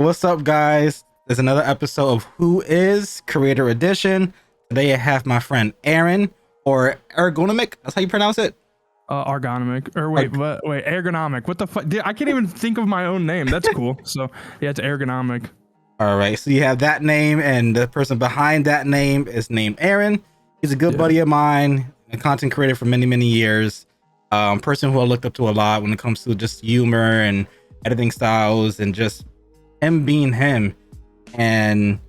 what's up, guys? There's another episode of Who Is Creator Edition. Today I have my friend Aaron, or Ergonomic. That's how you pronounce it. Argonomic. Or wait, ergonomic. What the fuck? I can't even think of my own name. That's cool. So yeah, it's ergonomic. All right, so you have that name, and the person behind that name is named Aaron. He's a good buddy of mine, a content creator for many years. Person who I looked up to a lot when it comes to just humor and editing styles and just him being him. And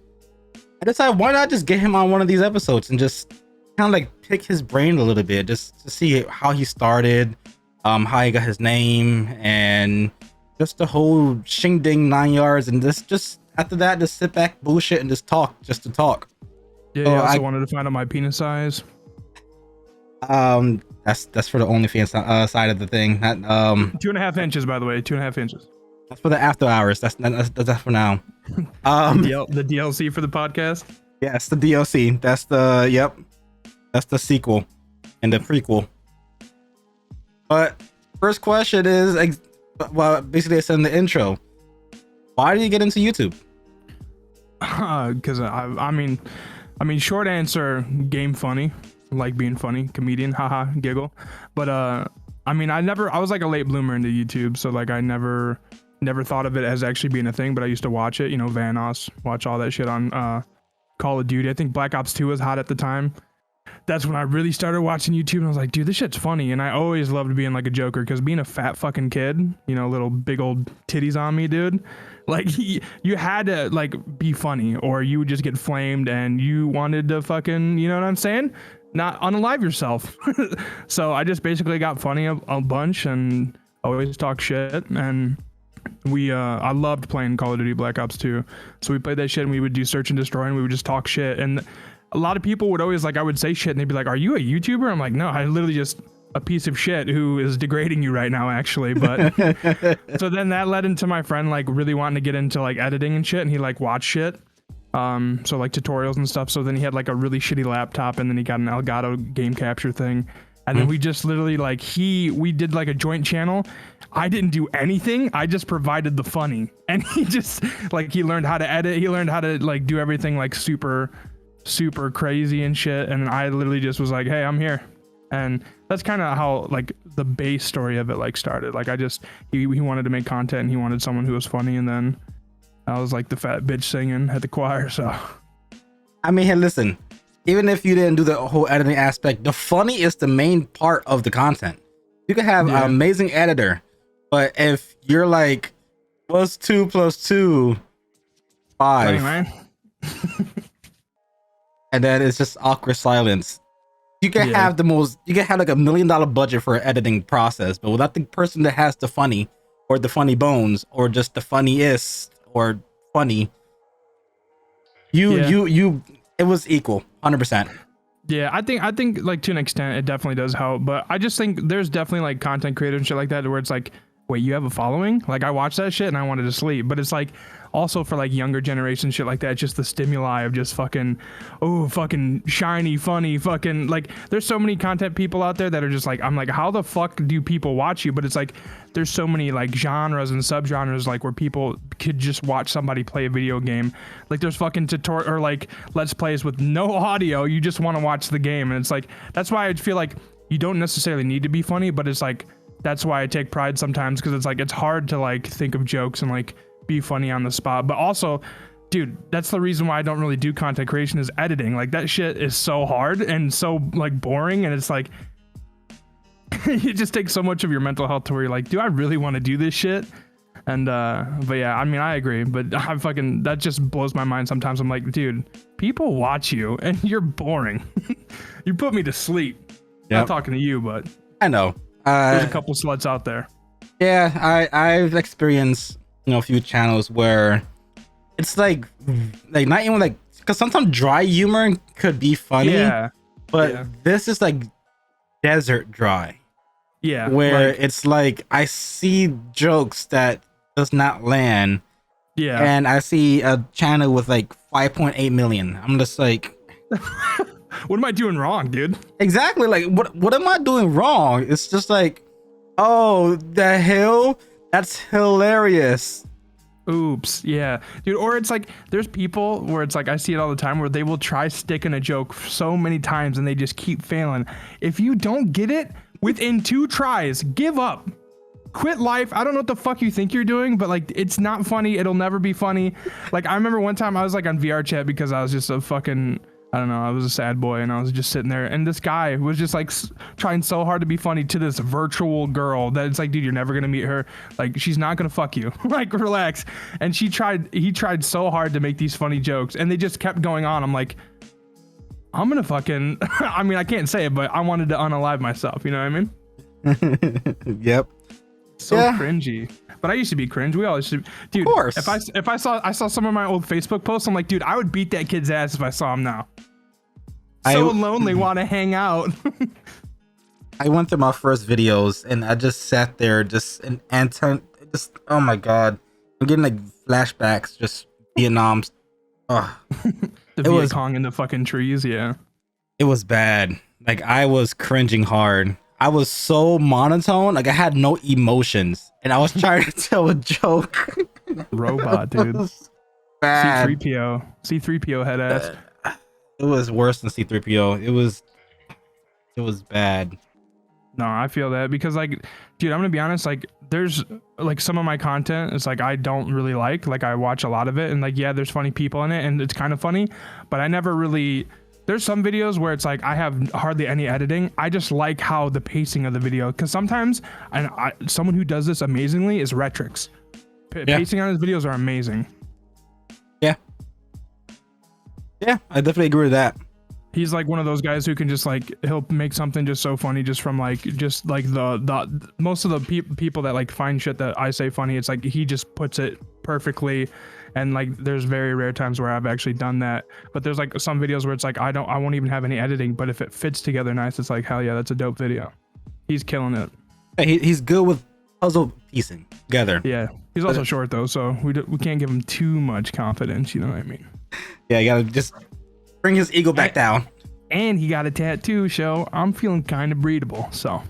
I decided, why not just get him on one of these episodes and just kind of like pick his brain a little bit, just to see how he started, how he got his name, and just the whole shing ding 9 yards. And just after that, just sit back, bullshit, and just talk, just to talk. Yeah, so I also wanted to find out my penis size. That's for the OnlyFans side of the thing. Not 2.5 inches, by the way. 2.5 inches. That's for the after hours. That's for now. The DLC for the podcast. Yes, the DLC. That's the sequel and the prequel. But first question is, well, basically it's in the intro. Why did you get into YouTube? Because I mean, short answer, game funny. Like being funny, comedian, haha, giggle. But I mean, I was like a late bloomer into YouTube, so like I never thought of it as actually being a thing. But I used to watch it, Vanoss, watch all that shit on Call of Duty. I think Black Ops 2 was hot at the time. That's when I really started watching YouTube, and I was like, dude, this shit's funny. And I always loved being like a joker, because being a fat fucking kid, little big old titties on me, dude, like you had to like be funny, or you would just get flamed, and you wanted to fucking, you know what I'm saying? Not unalive yourself. So I just basically got funny a bunch and always talk shit. And I loved playing Call of Duty Black Ops 2. So we played that shit, and we would do search and destroy, and we would just talk shit. And a lot of people would always, like, I would say shit, and they'd be like, are you a YouTuber? I'm like, no, I literally just a piece of shit who is degrading you right now, actually. But so then that led into my friend like really wanting to get into like editing and shit, and he like watched shit. So like tutorials and stuff. So then he had like a really shitty laptop, and then he got an Elgato game capture thing. And then we just literally like, we did like a joint channel. I didn't do anything. I just provided the funny. And he just like, he learned how to edit. He learned how to like do everything like super crazy and shit. And I literally just was like, hey, I'm here. And that's kind of how like the base story of it like started. Like he wanted to make content, and he wanted someone who was funny. And then I was like the fat bitch singing at the choir. So I mean, hey, listen, even if you didn't do the whole editing aspect, the funny is the main part of the content. You can have an amazing editor, but if you're like, what's 2 + 2? 5. Right, And then it's just awkward silence. You can have like $1 million budget for an editing process, but without the person that has the funny, or the funny bones, or just the funniest, or funny, it was equal 100%. Yeah, I think like to an extent it definitely does help, but I just think there's definitely like content creators and shit like that where it's like, wait, you have a following? Like I watched that shit and I wanted to sleep. But it's like also for like younger generation shit like that, just the stimuli of just fucking shiny, funny, fucking like there's so many content people out there that are just like, I'm like, how the fuck do people watch you? But it's like there's so many like genres and subgenres like where people could just watch somebody play a video game. Like there's fucking tutorial or like let's plays with no audio. You just want to watch the game. And it's like, that's why I feel like you don't necessarily need to be funny, but it's like, that's why I take pride sometimes, because it's like it's hard to like think of jokes and like be funny on the spot. But also, dude, that's the reason why I don't really do content creation is editing. Like that shit is so hard and so like boring, and it's like it just takes so much of your mental health to where you're like, do I really want to do this shit? And but yeah, I mean I agree, but that just blows my mind sometimes. I'm like, dude, people watch you and you're boring. You put me to sleep. Not talking to you, but I know. There's a couple sluts out there. Yeah, I've experienced a few channels where it's like not even like, because sometimes dry humor could be funny, but this is like desert dry. Yeah, where like, it's like I see jokes that does not land. Yeah, and I see a channel with like 5.8 million. I'm just like, what am I doing wrong, dude? Exactly. Like, what am I doing wrong? It's just like, oh, the hell? That's hilarious. Oops. Yeah, dude. Or it's like there's people where it's like I see it all the time where they will try sticking a joke so many times and they just keep failing. If you don't get it within 2 tries, give up. Quit life. I don't know what the fuck you think you're doing, but like it's not funny. It'll never be funny. Like I remember one time I was like on VR chat because I was just a fucking, I don't know, I was a sad boy and I was just sitting there and this guy was just like trying so hard to be funny to this virtual girl that it's like, dude, you're never gonna meet her. Like she's not gonna fuck you. Like relax. And he tried so hard to make these funny jokes and they just kept going on. I'm like, I'm gonna fucking, I mean, I can't say it, but I wanted to unalive myself. You know what I mean? Yep. So cringy. But I used to be cringe. We all used to, dude. Of course. If I saw some of my old Facebook posts, I'm like, dude, I would beat that kid's ass if I saw him now. Lonely, want to hang out. I went through my first videos and I just sat there, just oh my god, I'm getting like flashbacks, just Vietnam. The Viet Cong in the fucking trees, yeah. It was bad. Like I was cringing hard. I was so monotone, like I had no emotions, and I was trying to tell a joke. Robot, dude. Bad. C3PO head ass. It was worse than C3PO. It was bad. No, I feel that because like, dude, I'm gonna be honest. Like, there's like some of my content. It's like I don't really like. Like, I watch a lot of it, and like, yeah, there's funny people in it, and it's kind of funny, but I never really. There's some videos where it's like I have hardly any editing. I just like how the pacing of the video, because sometimes someone who does this amazingly is Retrix. Pacing on his videos are amazing. Yeah, I definitely agree with that. He's like one of those guys who can just like, he'll make something just so funny just from like the most of the people that like find shit that I say funny, it's like he just puts it perfectly. And like there's very rare times where I've actually done that, but there's like some videos where it's like I won't even have any editing, but if it fits together nice, it's like, hell yeah, that's a dope video. He's killing it. He's good with puzzle piecing together. Yeah, he's also short though, so we can't give him too much confidence, you know what I mean? Yeah, you gotta just bring his ego back down. And he got a tattoo, so I'm feeling kind of breedable. So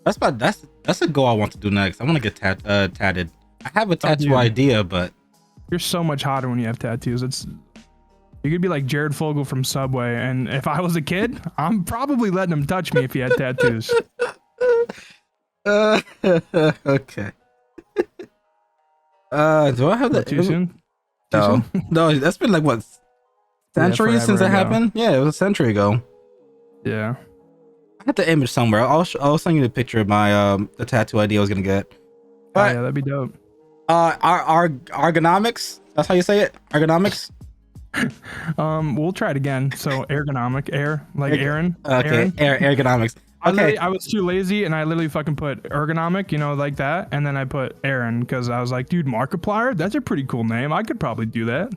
that's a goal I want to do next. I want to get tatted. I have a tattoo idea, but you're so much hotter when you have tattoos. You could be like Jared Fogle from Subway, and if I was a kid, I'm probably letting him touch me if he had tattoos. Okay. Do I have that too soon? No, no, that's been like what, centuries since it happened? Yeah, it was a century ago. Yeah. I had the image somewhere. I'll send you the picture of my the tattoo idea I was gonna get. But, yeah, that'd be dope. Ergonomics. That's how you say it. Ergonomics. We'll try it again. So ergonomic, Aaron. Okay, ergonomics. Okay. I was too lazy and I literally fucking put ergonomic, you know, like that, and then I put Aaron because I was like, dude, Markiplier, that's a pretty cool name. I could probably do that.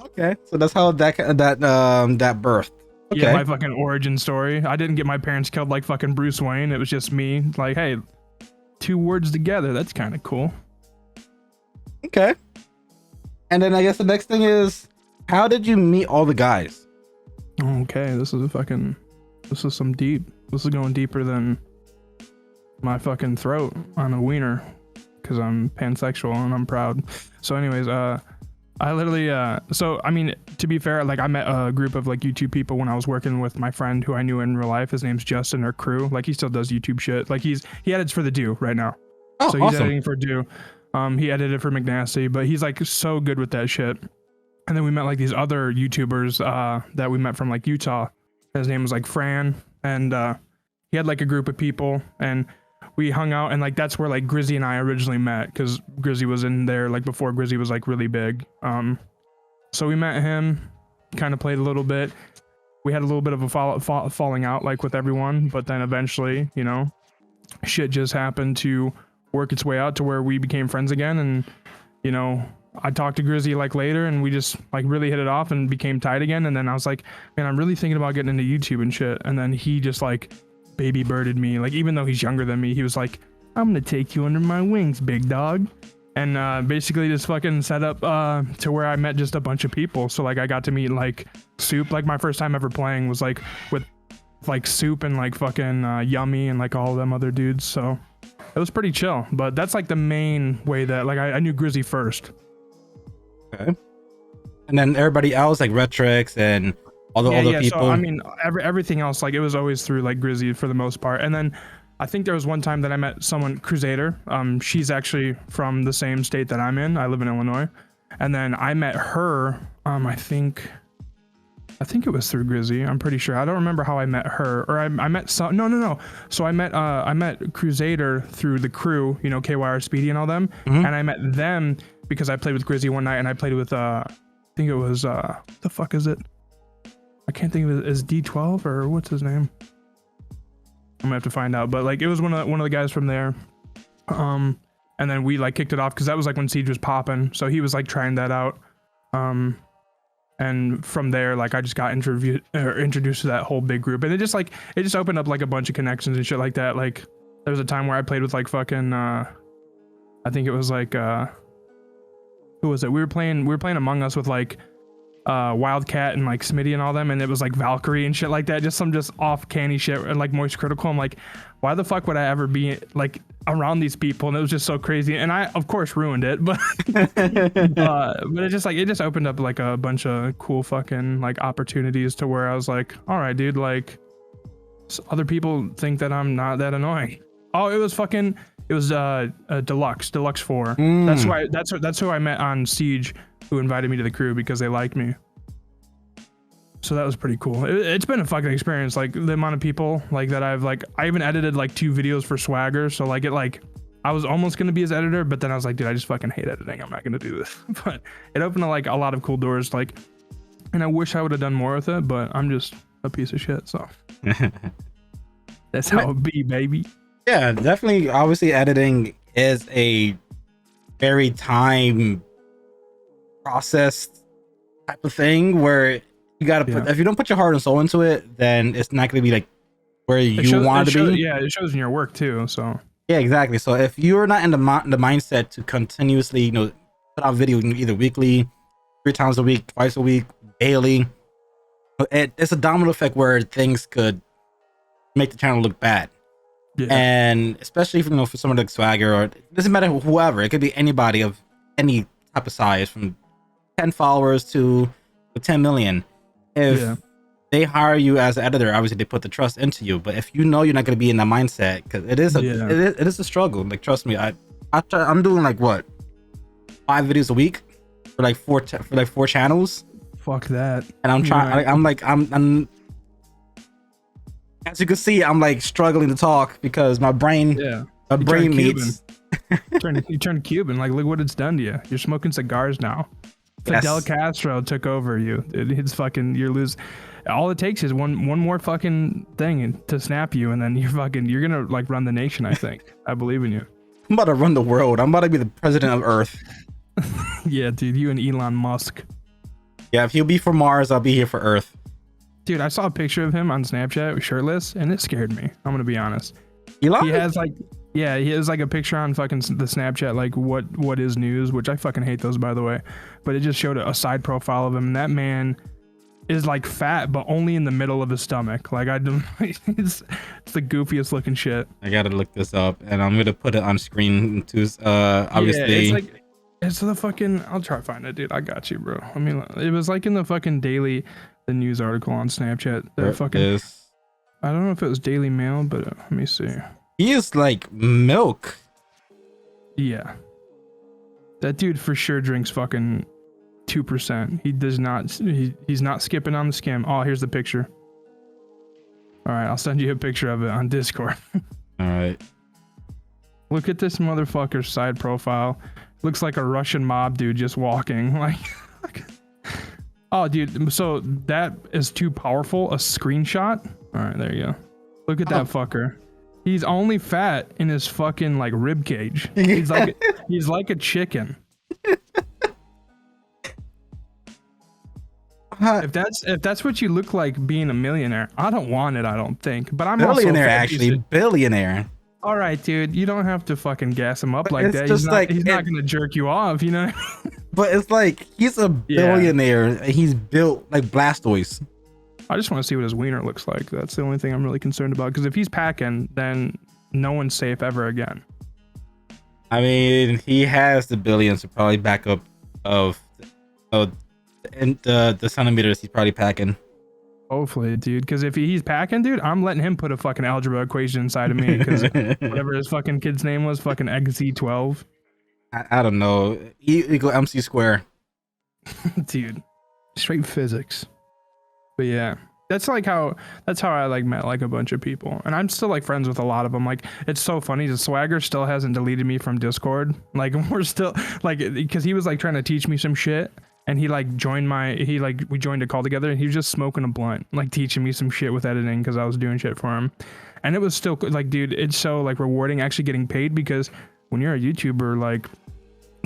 Okay, so that's how that birthed. Okay. Yeah, my fucking origin story. I didn't get my parents killed like fucking Bruce Wayne. It was just me. Like, hey, 2 words together. That's kind of cool. Okay. And then I guess the next thing is, how did you meet all the guys? Okay, this is some deep. This is going deeper than my fucking throat on a wiener, because I'm pansexual and I'm proud. So anyways, I literally, so I mean, to be fair, like I met a group of like YouTube people when I was working with my friend who I knew in real life. His name's Justin, or Crew. Like he still does YouTube shit. Like he edits for The Do right now. Oh, so he's awesome. editing for Do. He edited for McNasty, but he's like so good with that shit. And then we met like these other YouTubers that we met from like Utah. His name was like Fran, and he had like a group of people, and we hung out, and like that's where like Grizzy and I originally met, because Grizzy was in there like before Grizzy was like really big. So we met him, kind of played a little bit. We had a little bit of a falling out like with everyone, but then eventually, you know, shit just happened to work its way out to where we became friends again. And you know, I talked to Grizzy like later, and we just like really hit it off and became tight again. And then I was like, man, I'm really thinking about getting into YouTube and shit. And then he just like baby birded me, like even though he's younger than me, he was like, I'm gonna take you under my wings, big dog. And basically just fucking set up to where I met just a bunch of people. So like I got to meet like Soup. Like my first time ever playing was like with like Soup and like fucking Yummy and like all of them other dudes. So It was pretty chill, but that's like the main way that like I knew Grizzy first. Okay. And then everybody else, like Retrix and all the other people. So I mean, everything else, like it was always through like Grizzy for the most part. And then I think there was one time that I met someone, Crusader. She's actually from the same state that I'm in. I live in Illinois. And then I met her. I think it was through Grizzy. I'm pretty sure. I don't remember how I met her, or I met some. No. So I met Crusader through the crew, you know, KYR Speedy and all them, and I met them because I played with Grizzy one night, and I played with I think it was what the fuck is it? I can't think of it as D12 or what's his name. I'm gonna have to find out, but like it was one of the guys from there. And then we like kicked it off because that was like when Siege was popping, so he was like trying that out. And from there, like I just got introduced to that whole big group, and it just opened up like a bunch of connections and shit like that. Like there was a time where I played with like fucking I think it was like who was it? We were playing Among Us with like Wildcat and like Smitty and all them, and it was like Valkyrie and shit like that, just off canny shit and like Moist Critical. I'm like, why the fuck would I ever be like around these people? And it was just so crazy, and I of course ruined it, but but it just opened up like a bunch of cool fucking like opportunities to where I was like, all right dude, like other people think that I'm not that annoying. Oh, it was Deluxe 4. That's who I met on Siege, who invited me to the crew because they liked me. So that was pretty cool. It's been a fucking experience, like the amount of people like that I even edited like 2 videos for Swagger, so like I was almost gonna be his editor, but then I was like, dude, I just fucking hate editing, I'm not gonna do this. But it opened like a lot of cool doors, like, and I wish I would have done more with it, but I'm just a piece of shit, so that's how it be, baby. Yeah, definitely. Obviously, editing is a very time process type of thing where you gotta put, if you don't put your heart and soul into it, then it's not gonna be like where you want to be. Yeah, it shows in your work too. So yeah, exactly. So if you're not in the mindset to continuously, you know, put out video either weekly, 3 times a week, twice a week, daily, it's a domino effect where things could make the channel look bad. Yeah. And especially if, you know, for someone like Swagger, or it doesn't matter whoever, it could be anybody of any type of size, from 10 followers to 10 million. If they hire you as an editor, obviously they put the trust into you. But if you know you're not going to be in that mindset, because it is a struggle. Like, trust me, I'm doing like what, 5 videos a week for like 4 channels. Fuck that. And I'm trying. I'm as you can see, I'm like struggling to talk because my brain meets. You turned Cuban. Like, look what it's done to you. You're smoking cigars now. Fidel Castro took over you. It's fucking, you're losing. All it takes is one more fucking thing to snap you, and then you're gonna like run the nation. I think. I believe in you. I'm about to run the world. I'm about to be the president of Earth. Yeah, dude, you and Elon Musk. Yeah, if he'll be for Mars, I'll be here for Earth. Dude, I saw a picture of him on Snapchat shirtless, and it scared me. I'm gonna be honest. Elon? He has like, he has like a picture on fucking the Snapchat, like what is news, which I fucking hate those, by the way. But it just showed a side profile of him, and that man is like fat, but only in the middle of his stomach. Like it's the goofiest looking shit. I gotta look this up, and I'm gonna put it on screen too. Obviously, yeah, it's the fucking. I'll try to find it, dude. I got you, bro. I mean, it was like in the fucking the news article on Snapchat. I don't know if it was Daily Mail, but let me see. He is like milk. Yeah. That dude for sure drinks fucking 2%. He does not. He's not skipping on the skim. Oh, here's the picture. All right, I'll send you a picture of it on Discord. All right. Look at this motherfucker's side profile. Looks like a Russian mob dude just walking. Like, oh, dude. So that is too powerful. A screenshot. All right, there you go. Look at that fucker. He's only fat in his fucking like rib cage. He's like a chicken. If that's what you look like being a millionaire, I don't want it. I don't think. But I'm billionaire, actually billionaire. All right, dude. You don't have to fucking gas him up like that. He's not gonna jerk you off, you know. But it's like he's a billionaire. Yeah. He's built like Blastoise. I just want to see what his wiener looks like. That's the only thing I'm really concerned about. Because if he's packing, then no one's safe ever again. I mean, he has the billions to probably back up of and the centimeters he's probably packing. Hopefully, dude. Because if he's packing, dude, I'm letting him put a fucking algebra equation inside of me. Because whatever his fucking kid's name was, fucking XZ12. I don't know. E equal MC square. Dude, straight physics. But yeah, that's how I like met like a bunch of people, and I'm still like friends with a lot of them. Like, it's so funny. The Swagger still hasn't deleted me from Discord. Like, we're still like, because he was like trying to teach me some shit. And he like joined we joined a call together, and he was just smoking a blunt, like teaching me some shit with editing because I was doing shit for him. And it was still like, dude, it's so like rewarding actually getting paid, because when you're a YouTuber, like,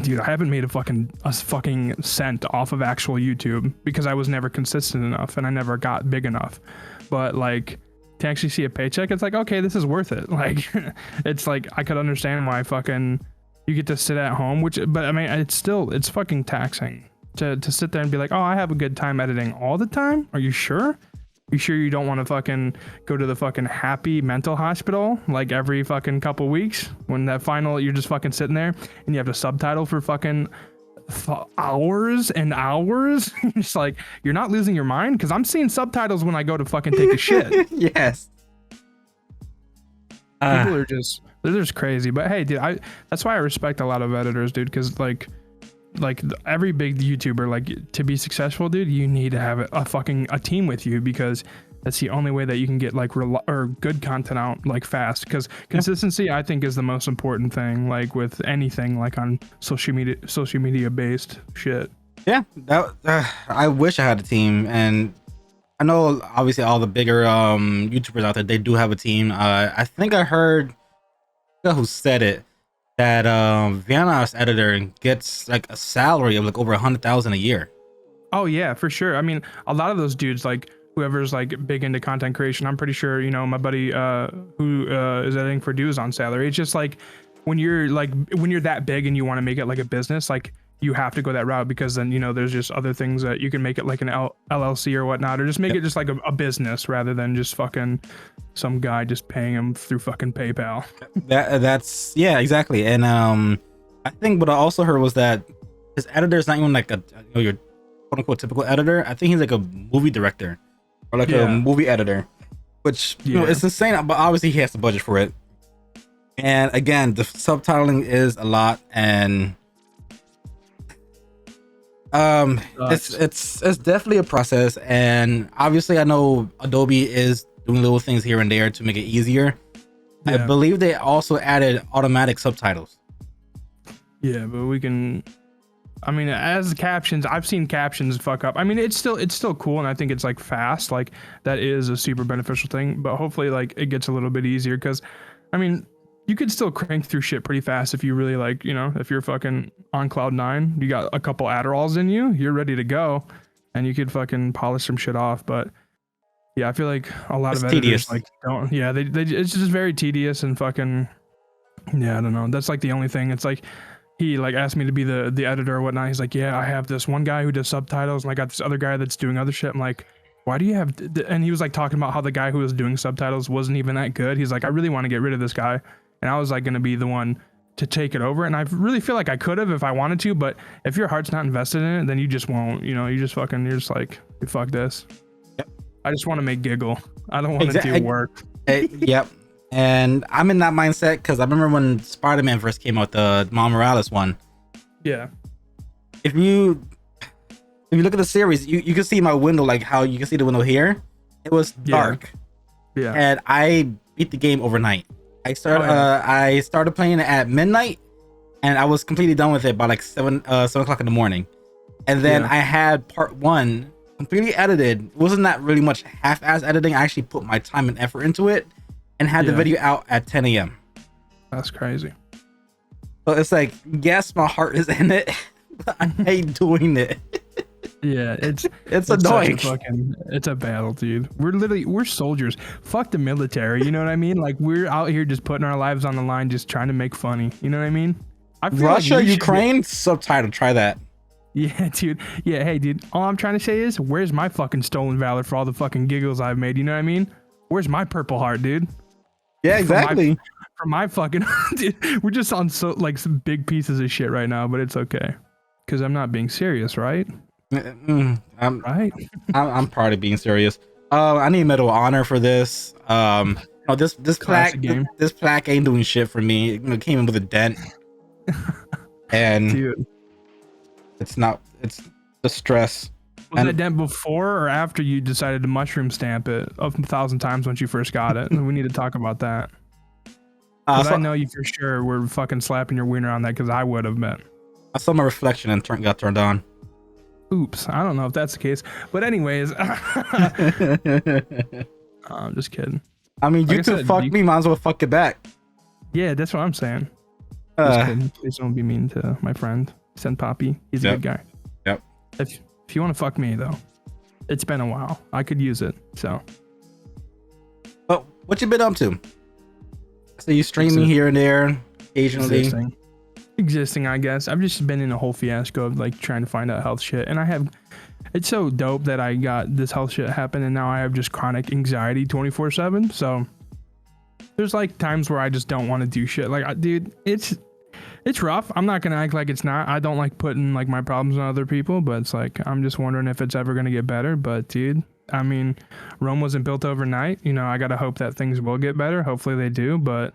dude, I haven't made a fucking cent off of actual YouTube because I was never consistent enough and I never got big enough. But like, to actually see a paycheck, it's like, okay, this is worth it. Like, it's like, I could understand why fucking you get to sit at home, but I mean, it's fucking taxing. To sit there and be like, oh, I have a good time editing all the time. Are you sure? Are you sure you don't want to fucking go to the fucking happy mental hospital like every fucking couple weeks when that final, you're just fucking sitting there and you have to subtitle for fucking hours and hours? It's like, you're not losing your mind? Because I'm seeing subtitles when I go to fucking take a shit. Yes. People are they're just crazy. But hey, dude, that's why I respect a lot of editors, dude, because like every big YouTuber, like, to be successful, dude, you need to have a team with you, because that's the only way that you can get like good content out like fast. Because consistency, I think, is the most important thing, like with anything like on social media based shit. Yeah, that I wish I had a team, and I know obviously all the bigger YouTubers out there, they do have a team. I think I heard, who said it, that Vienna's editor gets like a salary of like over 100,000 a year. Oh yeah, for sure. I mean, a lot of those dudes, like whoever's like big into content creation, I'm pretty sure, you know, my buddy who is editing for Do is on salary. It's just like when you're that big and you want to make it like a business, like you have to go that route, because then, you know, there's just other things that you can make it like an LLC or whatnot, or just make it just like a business rather than just fucking some guy just paying him through fucking PayPal. That's yeah, exactly. And I think what I also heard was that his editor is not even like your quote unquote typical editor. I think he's like a movie director or like a movie editor, which you know, it's insane. But obviously he has the budget for it. And again, the subtitling is a lot, and it's definitely a process. And obviously I know Adobe is doing little things here and there to make it easier. I believe they also added automatic subtitles. Yeah, but we can, I mean, as captions, I've seen captions fuck up. I mean, it's still cool, and I think it's like fast, like that is a super beneficial thing, but hopefully like it gets a little bit easier, because I mean, you could still crank through shit pretty fast if you really like, you know, if you're fucking on cloud 9, you got a couple Adderalls in you, you're ready to go, and you could fucking polish some shit off. But yeah, I feel like a lot of editors tedious. Like don't, yeah, they it's just very tedious and fucking, yeah, I don't know. That's like the only thing. It's like he like asked me to be the editor or whatnot. He's like, yeah, I have this one guy who does subtitles, and I got this other guy that's doing other shit. I'm like, why do you have? And he was like talking about how the guy who was doing subtitles wasn't even that good. He's like, I really want to get rid of this guy. And I was like going to be the one to take it over. And I really feel like I could have if I wanted to, but if your heart's not invested in it, then you just won't, you know, you're just like, fuck this. Yep. I just want to make giggle. I don't want to do work. Yep. And I'm in that mindset because I remember when Spider-Man first came out, the Miles Morales one. Yeah. If you look at the series, you can see my window, like how you can see the window here. It was dark. Yeah. And I beat the game overnight. I started playing it at midnight, and I was completely done with it by like 7 o'clock in the morning. And then I had part 1 completely edited. It wasn't that really much half-ass editing. I actually put my time and effort into it, and had the video out at 10 a.m. That's crazy. So it's like, yes, my heart is in it, but I hate doing it. Yeah, it's annoying. It's a battle, dude. We're soldiers. Fuck the military. You know what I mean? Like, we're out here just putting our lives on the line, just trying to make funny. You know what I mean? I feel Russia, like Ukraine, subtitle. Try that. Yeah, dude. Yeah, hey, dude. All I'm trying to say is, where's my fucking stolen valor for all the fucking giggles I've made? You know what I mean? Where's my Purple Heart, dude? Yeah, exactly. for my fucking dude, we're just on so like some big pieces of shit right now, but it's okay because I'm not being serious, right? I'm proud of being serious. I need Medal of Honor for this. No, this plaque game. this plaque ain't doing shit for me. It came in with a dent, and Dude, it's the stress. was that dent before or after you decided to mushroom stamp it 1,000 times once you first got it? We need to talk about that. Because I know you for sure were fucking slapping your wiener on that because I would have been. I saw my reflection and got turned on. Oops, I don't know if that's the case. But anyways, I'm just kidding. I mean, like you could fuck me, might as well fuck it back. Yeah, that's what I'm saying. Just kidding. Please don't be mean to my friend, Senpapi. He's a good guy. Yep. If you want to fuck me, though, it's been a while. I could use it, so. But what you been up to? So you streaming here and there, occasionally? Existing, I guess. I've just been in a whole fiasco of like trying to find out health shit, and it's so dope that I got this health shit happen, and now I have just chronic anxiety 24/7. So there's like times where I just don't want to do shit. Like, dude, it's rough. I'm not gonna act like it's not. I don't like putting like my problems on other people, but it's like I'm just wondering if it's ever gonna get better. But dude, I mean, Rome wasn't built overnight. You know, I gotta hope that things will get better. Hopefully they do, but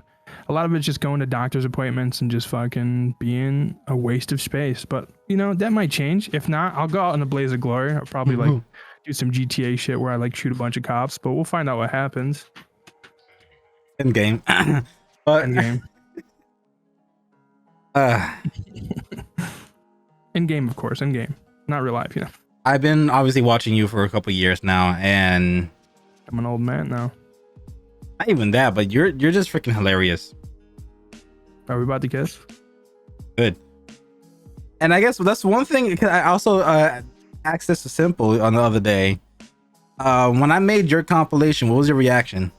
a lot of it's just going to doctor's appointments and just fucking being a waste of space. But, you know, that might change. If not, I'll go out in a blaze of glory. I'll probably like do some GTA shit where I like shoot a bunch of cops, but we'll find out what happens. In game. But in game. In game, of course, in game. Not real life, you know. I've been obviously watching you for a couple years now, and I'm an old man now. Not even that, but you're just freaking hilarious. Are we about to kiss? Good. And I guess that's one thing, because I also asked this to Simple on the other day. When I made your compilation, what was your reaction?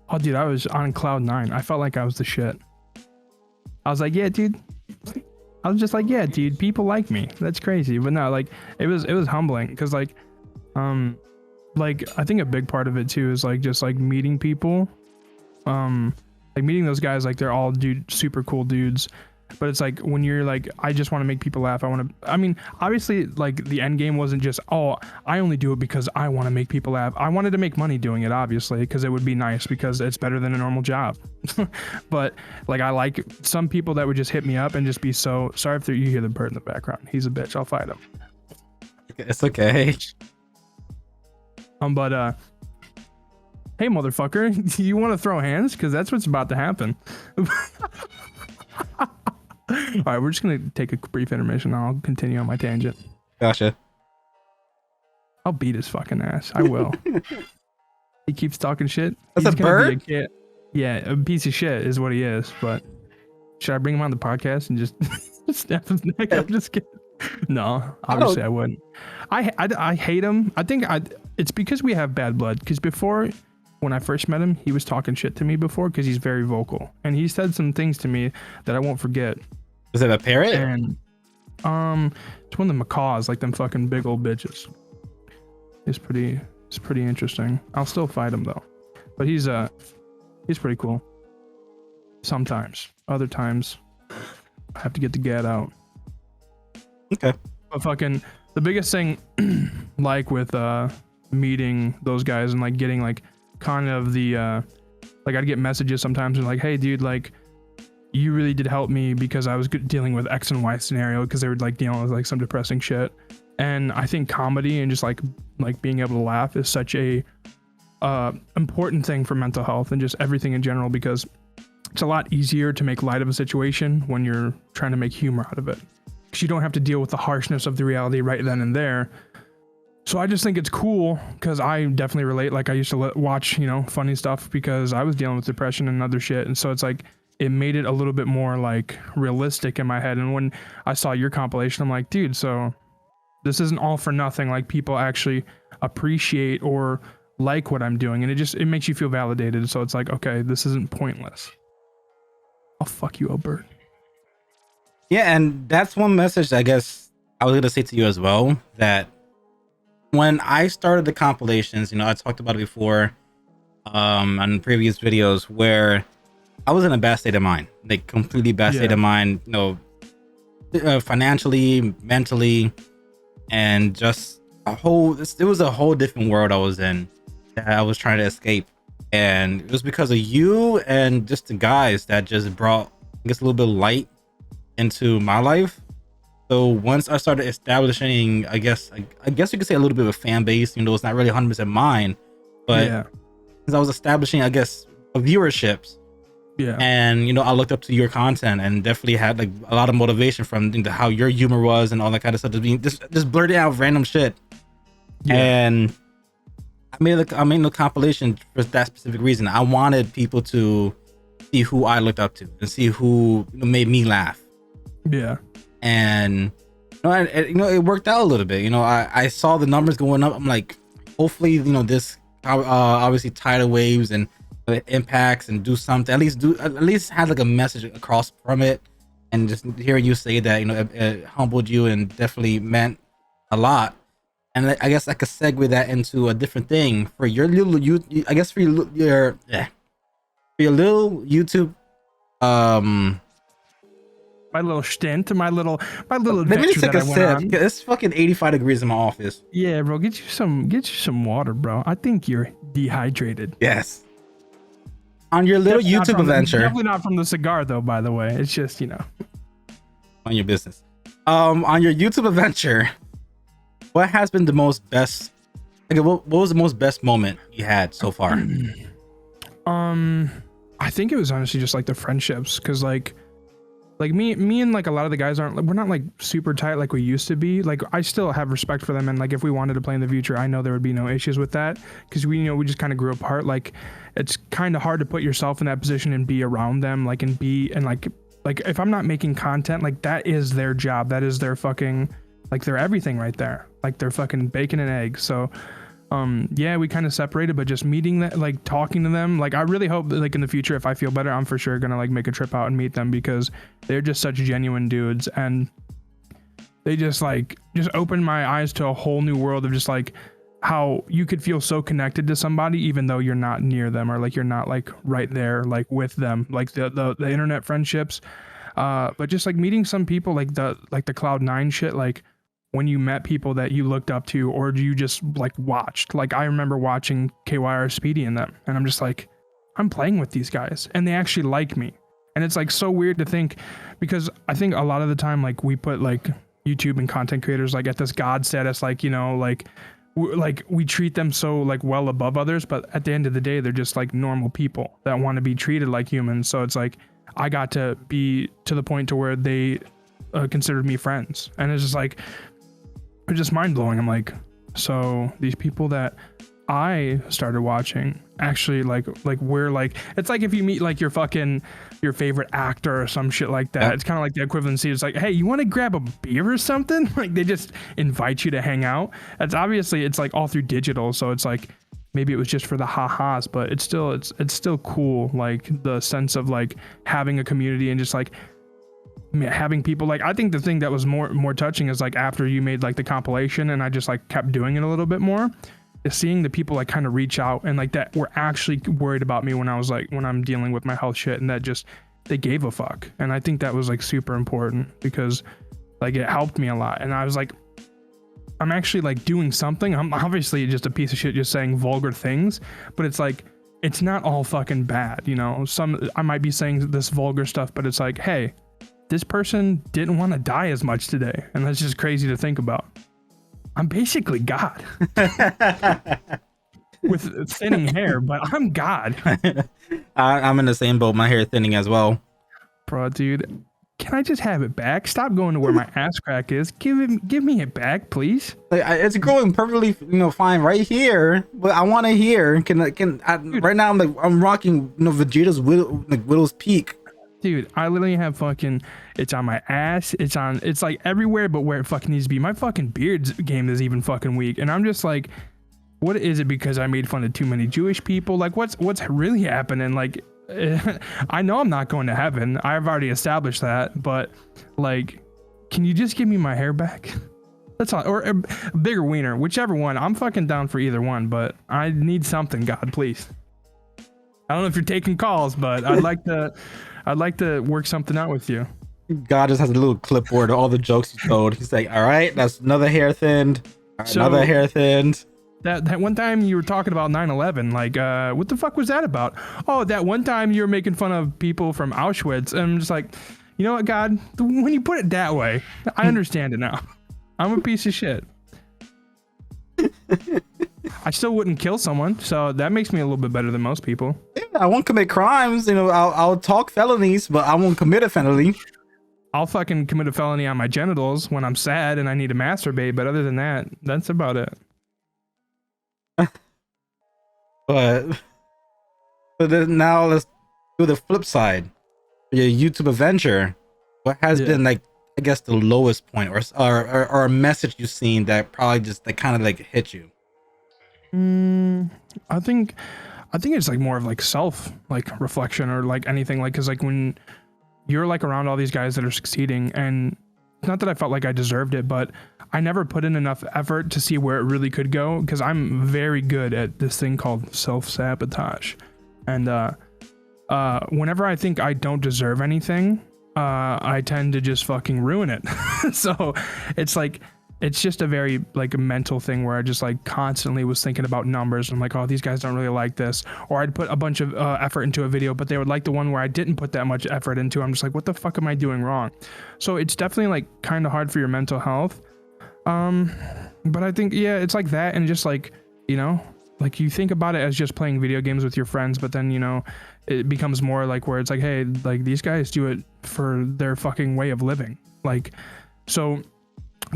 Oh, dude, I was on cloud 9. I felt like I was the shit. I was like, yeah, dude. I was just like, yeah, dude, people like me. That's crazy. But no, like, it was humbling, because like I think a big part of it too is like just like meeting people, like meeting those guys, like they're all super cool dudes, but it's like when you're like, I just want to make people laugh. I mean, obviously like the end game wasn't just, oh, I only do it because I want to make people laugh. I wanted to make money doing it, obviously, because it would be nice, because it's better than a normal job. But like, I like some people that would just hit me up and just be so sorry if you hear the bird in the background. He's a bitch. I'll fight him. It's okay. But hey, motherfucker, do you want to throw hands? Because that's what's about to happen. All right, we're just gonna take a brief intermission. I'll continue on my tangent. Gotcha. I'll beat his fucking ass. I will. He keeps talking shit. That's a bird? Yeah, a piece of shit is what he is. But should I bring him on the podcast and just snap his neck? I'm just kidding. No, obviously I wouldn't. I hate him. I think it's because we have bad blood. Because before, when I first met him, he was talking shit to me before, because he's very vocal, and he said some things to me that I won't forget. Is it a parrot? And it's one of the macaws, like them fucking big old bitches. It's pretty interesting. I'll still fight him though, but he's pretty cool. Sometimes, other times, I have to get the gat out. Okay. But fucking the biggest thing, like with meeting those guys and like getting like kind of the like I'd get messages sometimes and like, hey dude, like you really did help me because I was dealing with X and Y scenario, because they were like dealing with like some depressing shit. And I think comedy and just like being able to laugh is such a important thing for mental health and just everything in general, because it's a lot easier to make light of a situation when you're trying to make humor out of it, because you don't have to deal with the harshness of the reality right then and there. So I just think it's cool, because I definitely relate. Like I used to watch, you know, funny stuff because I was dealing with depression and other shit. And so it's like, it made it a little bit more like realistic in my head. And when I saw your compilation, I'm like, dude, so this isn't all for nothing. Like people actually appreciate or like what I'm doing. And it makes you feel validated. So it's like, okay, this isn't pointless. I'll fuck you, Albert. Yeah, and that's one message I guess I was gonna say to you as well, that when I started the compilations, you know, I talked about it before on previous videos, where I was in a bad state of mind, like completely bad state of mind, you know, financially, mentally, and just it was a whole different world I was in that I was trying to escape. And it was because of you and just the guys that just brought, I guess, a little bit of light into my life. So once I started establishing, I guess you could say a little bit of a fan base, you know, it's not really 100% mine, but since I was establishing, I guess, viewerships, and you know, I looked up to your content and definitely had like a lot of motivation from how your humor was and all that kind of stuff, just blurting out random shit. And I made a compilation for that specific reason. I wanted people to see who I looked up to and see who, you know, made me laugh. And you know, it worked out a little bit. You know, I saw the numbers going up. I'm like, hopefully, you know, this obviously tidal waves and impacts and do something. At least have like a message across from it. And just hearing you say that, you know, it humbled you and definitely meant a lot. And I guess I could segue that into a different thing for your little I guess for your little YouTube, my little stint, my little let me just take a sip. It's fucking 85 degrees in my office. Yeah, bro, get you some water, bro. I think you're dehydrated. Yes. On your little YouTube adventure. Definitely not from the cigar though, by the way. It's just, you know, on your business. On your YouTube adventure, what has been the most best, like, what was the most best moment you had so far? I think it was honestly just like the friendships, because like me and like a lot of the guys we're not like super tight like we used to be. Like I still have respect for them, and like if we wanted to play in the future, I know there would be no issues with that, because we just kind of grew apart. Like it's kind of hard to put yourself in that position and be around them, like like if I'm not making content, like that is their job, that is their fucking, like their everything right there, like their fucking bacon and eggs. So yeah, we kind of separated, but just meeting that, like talking to them, like I really hope that like in the future, if I feel better, I'm for sure gonna like make a trip out and meet them, because they're just such genuine dudes, and they just opened my eyes to a whole new world of just like how you could feel so connected to somebody even though you're not near them, or like you're not like right there like with them, like the internet friendships, but just like meeting some people, like the Cloud9 shit, like when you met people that you looked up to or you just like watched. Like I remember watching KYR Speedy and them, and I'm just like, I'm playing with these guys and they actually like me. And it's like so weird to think, because I think a lot of the time like we put like YouTube and content creators like at this god status, like, you know, like we treat them so like well above others, but at the end of the day they're just like normal people that want to be treated like humans. So it's like I got to be to the point to where they considered me friends, and it's just like, it's just mind-blowing. I'm like, so these people that I started watching actually like we're like, it's like if you meet like your favorite actor or some shit like that. It's kind of like the equivalency. It's like, hey, you want to grab a beer or something? Like they just invite you to hang out. It's obviously it's like all through digital, so it's like maybe it was just for the ha-has, but it's still cool, like the sense of like having a community and just like having people. Like I think the thing that was more touching is like after you made like the compilation and I just like kept doing it a little bit more, is seeing the people like kind of reach out and like that were actually worried about me when I'm dealing with my health shit, and that just they gave a fuck. And I think that was like super important, because like it helped me a lot. And I was like, I'm actually like doing something. I'm obviously just a piece of shit just saying vulgar things, but it's like it's not all fucking bad, you know. I might be saying this vulgar stuff, but it's like, hey, this person didn't want to die as much today. And that's just crazy to think about. I'm basically God. With thinning hair, but I'm God. I'm in the same boat. My hair thinning as well. Bro, dude, can I just have it back? Stop going to where my ass crack is. Give me it back, please. Like, it's growing perfectly, fine right here. But I want to hear. Right now I'm rocking, Vegeta's Widow's Peak. Dude, I literally have fucking, it's on my ass, it's like everywhere but where it fucking needs to be. My fucking beard's game is even fucking weak. And I'm just like, what is it, because I made fun of too many Jewish people? Like what's really happening? Like, I know I'm not going to heaven. I've already established that, but like, can you just give me my hair back? That's all. Or a bigger wiener, whichever one. I'm fucking down for either one, but I need something, God, please. I don't know if you're taking calls, but I'd like to work something out with you. God just has a little clipboard of all the jokes he told. He's like, all right, that's another hair thinned, another hair thinned. That one time you were talking about 9/11, like, what the fuck was that about? Oh, that one time you were making fun of people from Auschwitz. And I'm just like, you know what, God, when you put it that way, I understand it now. I'm a piece of shit. I still wouldn't kill someone, so that makes me a little bit better than most people. Yeah, I won't commit crimes. You know, I'll talk felonies, but I won't commit a felony. I'll fucking commit a felony on my genitals when I'm sad and I need to masturbate, but other than that, that's about it. but then now let's do the flip side. Your YouTube adventure. What has been like, I guess, the lowest point, or a message you've seen that probably just that kind of like hit you? I think it's like more of like self like reflection or like anything, like, because like when you're like around all these guys that are succeeding, and not that I felt like I deserved it, but I never put in enough effort to see where it really could go, because I'm very good at this thing called self-sabotage. And whenever I think I don't deserve anything, I tend to just fucking ruin it. So it's like, it's just a very like a mental thing where I just like constantly was thinking about numbers. I'm like, oh, these guys don't really like this. Or I'd put a bunch of effort into a video, but they would like the one where I didn't put that much effort into. I'm just like, what the fuck am I doing wrong? So it's definitely like kind of hard for your mental health. But I think, yeah, it's like that. And just like, you know, like you think about it as just playing video games with your friends, but then, you know, it becomes more like where it's like, hey, like these guys do it for their fucking way of living. Like, so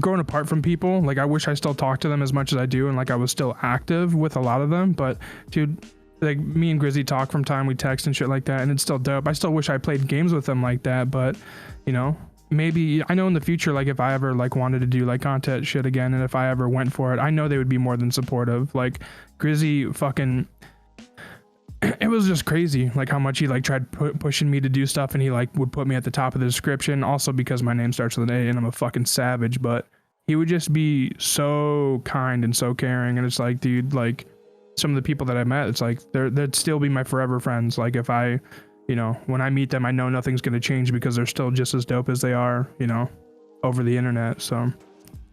growing apart from people, like I wish I still talked to them as much as I do, and like I was still active with a lot of them. But dude, like me and Grizzy talk from time, we text and shit like that, and it's still dope. I still wish I played games with them like that, but you know, maybe I know in the future, like if I ever like wanted to do like content shit again, and if I ever went for it, I know they would be more than supportive. Like Grizzy fucking, it was just crazy like how much he like tried pushing me to do stuff, and he like would put me at the top of the description, also because my name starts with an A and I'm a fucking savage. But he would just be so kind and so caring, and it's like, dude, like some of the people that I met, it's like they'd still be my forever friends. Like if I, you know, when I meet them, I know nothing's gonna change because they're still just as dope as they are, you know, over the internet. So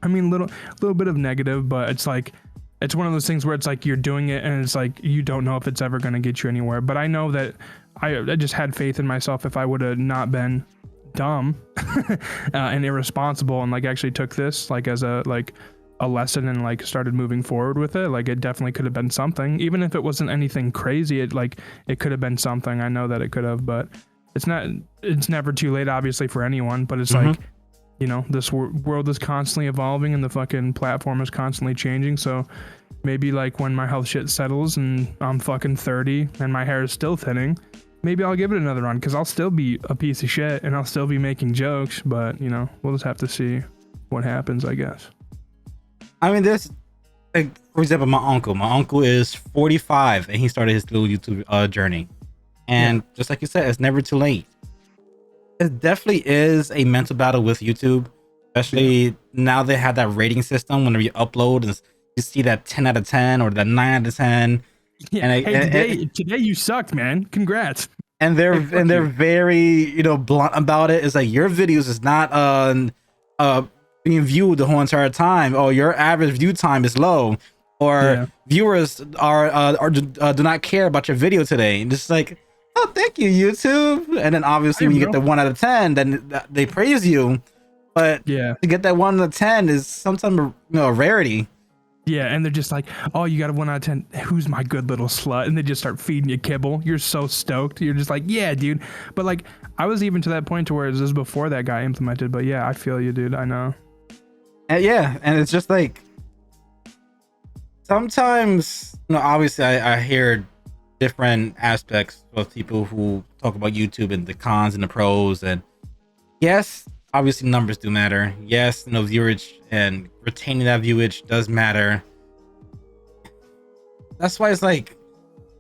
I mean, little bit of negative, but it's like, it's one of those things where it's like you're doing it and it's like you don't know if it's ever going to get you anywhere. But I know that I just had faith in myself. If I would have not been dumb and irresponsible and like actually took this like as a lesson and like started moving forward with it, like it definitely could have been something. Even if it wasn't anything crazy, it could have been something. I know that it could have, but it's never too late, obviously, for anyone. But it's like, you know, this world is constantly evolving and the fucking platform is constantly changing. So maybe like when my health shit settles and I'm fucking 30 and my hair is still thinning, maybe I'll give it another run, because I'll still be a piece of shit and I'll still be making jokes. But, you know, we'll just have to see what happens, I guess. I mean, there's, like, for example, my uncle is 45 and he started his little YouTube journey. And just like you said, it's never too late. It definitely is a mental battle with YouTube, especially now they have that rating system. Whenever you upload, and you see that 10 out of 10 or that 9 out of 10. Yeah. And today you sucked, man. Congrats. And they're very, you know, blunt about it. It's like your videos is not being viewed the whole entire time. Oh, your average view time is low, or viewers do not care about your video today. And it's like, oh, thank you, YouTube. And then obviously when you get the 1 out of 10, then they praise you. But to get that 1 out of 10 is sometimes, you know, a rarity. Yeah, and they're just like, oh, you got a 1 out of 10. Who's my good little slut? And they just start feeding you kibble. You're so stoked. You're just like, yeah, dude. But like, I was even to that point to where this is before that got implemented. But yeah, I feel you, dude. I know. And it's just like, sometimes, you know, obviously I hear different aspects of people who talk about YouTube and the cons and the pros, and yes, obviously numbers do matter. Yes, you know, viewage and retaining that viewage does matter. That's why it's like,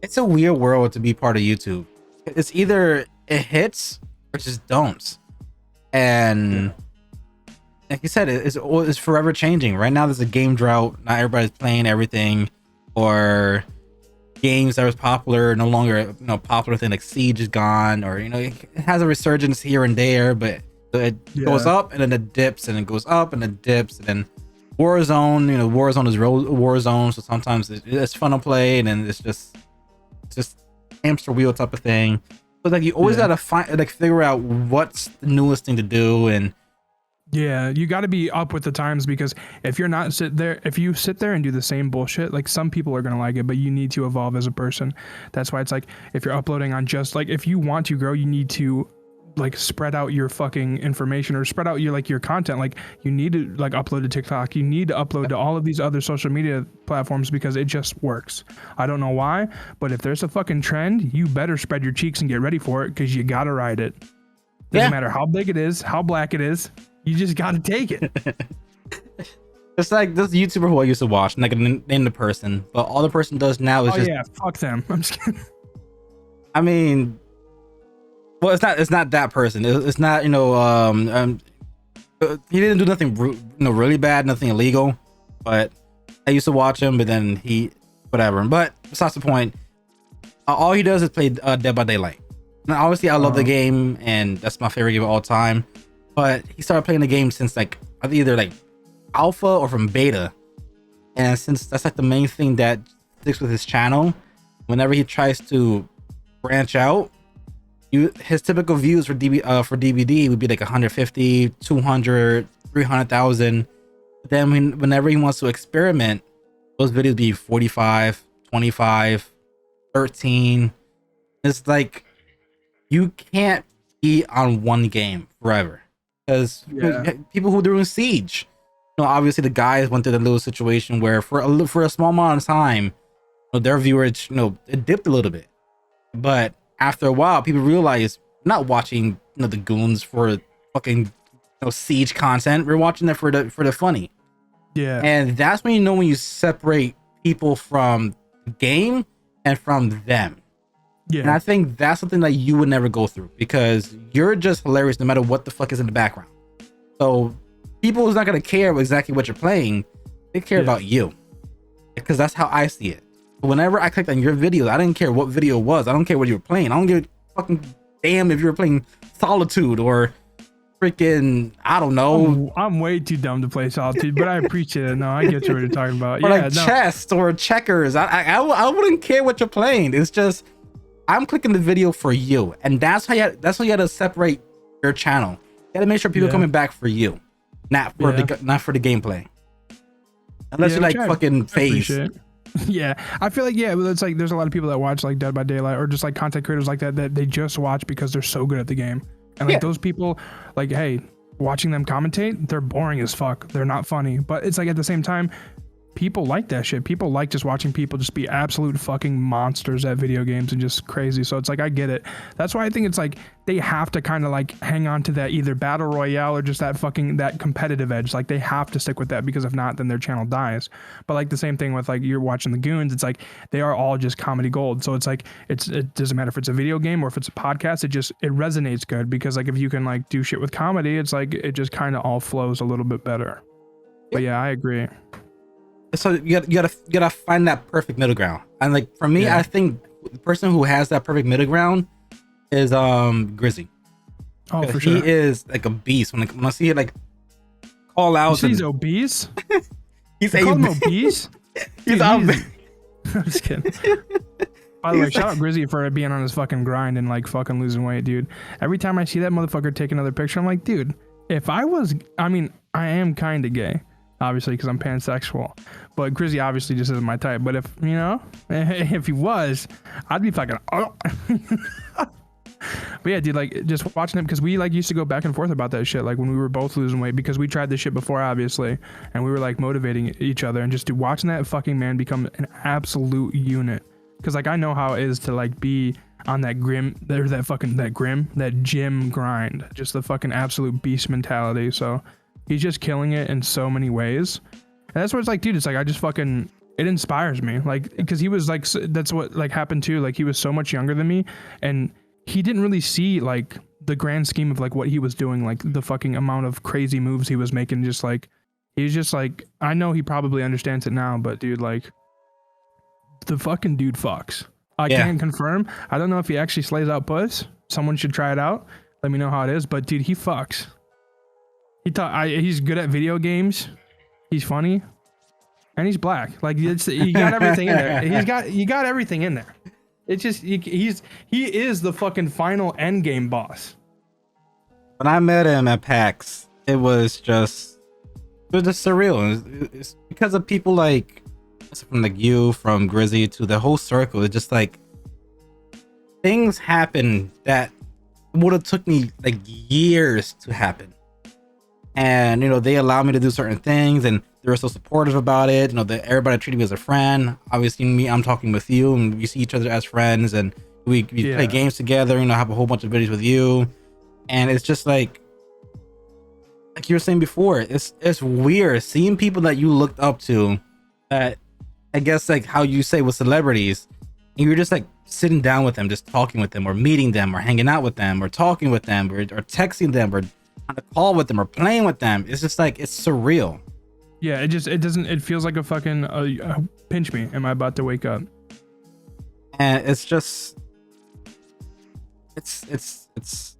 it's a weird world to be part of YouTube. It's either it hits or just don't. And like you said, it's forever changing. Right now there's a game drought. Not everybody's playing everything, or games that was popular no longer popular thing, like Siege is gone, or it has a resurgence here and there, but it goes up and then it dips and it goes up and it dips, and then Warzone, Warzone is Warzone, so sometimes it's fun to play and then it's just hamster wheel type of thing. But like you always gotta figure out what's the newest thing to do. And yeah, you got to be up with the times, because if you sit there and do the same bullshit, like some people are going to like it, but you need to evolve as a person. That's why it's like, if you're uploading on just like, if you want to grow, you need to like spread out your fucking information, or spread out your content. Like you need to like upload to TikTok, you need to upload to all of these other social media platforms, because it just works. I don't know why, but if there's a fucking trend, you better spread your cheeks and get ready for it, because you got to ride it. Doesn't matter how big it is, how black it is. You just got to take it. It's like this YouTuber who I used to watch, and I can name the person, but all the person does now is fuck them. I'm just kidding. I mean, well, it's not that person. It's not, he didn't do nothing, really bad, nothing illegal, but I used to watch him, but then whatever. But besides the point, all he does is play Dead by Daylight. And obviously, I love the game, and that's my favorite game of all time. But he started playing the game since either like alpha or from beta, and since that's like the main thing that sticks with his channel, whenever he tries to branch out, his typical views for DVD would be like 150, 200, 300,000. But then whenever he wants to experiment, those videos be 45, 25, 13. It's like you can't be on one game forever. Because people who are doing Siege, obviously the guys went through the little situation where for a small amount of time, their viewerage, it dipped a little bit. But after a while, people realize we're not watching the goons for fucking Siege content. We're watching it for the funny. Yeah. And that's when when you separate people from the game and from them. Yeah. And I think that's something that you would never go through, because you're just hilarious no matter what the fuck is in the background. So people who's not going to care exactly what you're playing, they care about you, because that's how I see it. Whenever I clicked on your videos, I didn't care what video it was. I don't care what you were playing. I don't give a fucking damn if you were playing Solitude or freaking, I don't know. I'm way too dumb to play Solitude, but I appreciate it. No, I get what you're talking about. Or chess or checkers. I wouldn't care what you're playing. It's just, I'm clicking the video for you, and that's how you got to separate your channel. You got to make sure people are coming back for you, not for the gameplay. Unless you fucking phase. Yeah, I feel like it's like there's a lot of people that watch like Dead by Daylight, or just like content creators like that they just watch because they're so good at the game, and like those people, like, hey, watching them commentate, they're boring as fuck. They're not funny, but it's like at the same time, people like that shit. People like just watching people just be absolute fucking monsters at video games and just crazy. So it's like, I get it. That's why I think it's like they have to kind of like hang on to that either battle royale or just that competitive edge. Like they have to stick with that, because if not, then their channel dies. But like the same thing with like you're watching the goons, it's like they are all just comedy gold. So it's like it doesn't matter if it's a video game or if it's a podcast, it resonates good, because like if you can like do shit with comedy, it's like it just kind of all flows a little bit better. But yeah, I agree. So you gotta find that perfect middle ground, and like for me, I think the person who has that perfect middle ground is Grizzy. Oh, for sure. He is like a beast. When I see it like call out, he's obese. He's obese. He's I'm just kidding. By the way, shout out Grizzy for being on his fucking grind and like fucking losing weight, dude. Every time I see that motherfucker take another picture, I'm like, dude, I am kind of gay, obviously, because I'm pansexual, but Grizzy obviously just isn't my type. But if he was, I'd be fucking But yeah, dude, like just watching him, because we like used to go back and forth about that shit, like when we were both losing weight, because we tried this shit before, obviously, and we were like motivating each other, and just watching that fucking man become an absolute unit. Because like I know how it is to like be on that gym grind, just the fucking absolute beast mentality. So he's just killing it in so many ways, and that's what it's like, dude. It's like I just fucking, it inspires me, like, because he was like, that's what like happened too. Like he was so much younger than me, and he didn't really see like the grand scheme of like what he was doing, like the fucking amount of crazy moves he was making. Just like, he's just like, I know he probably understands it now, but dude, like the fucking dude fucks. I Yeah. can't confirm. I don't know if he actually slays out puss. Someone should try it out. Let me know how it is. But dude, he fucks. He's good at video games. He's funny, and he's black. Like you got everything in there. You got everything in there. It's just he is the fucking final end game boss. When I met him at PAX, it was just surreal. It's because of people like from you, from Grizzy to the whole circle. It's just like things happen that would have took me like years to happen. And they allowed me to do certain things, and they were so supportive about it. Everybody treated me as a friend. Obviously, I'm talking with you, and we see each other as friends, and we play games together. Have a whole bunch of videos with you, and it's just like you were saying before. It's weird seeing people that you looked up to, that I guess like how you say with celebrities, and you're just like sitting down with them, just talking with them, or meeting them, or hanging out with them, or talking with them, or texting them, or on a call with them, or playing with them. It's just like it's surreal. Yeah, it feels like a fucking pinch me. Am I about to wake up? And it's just it's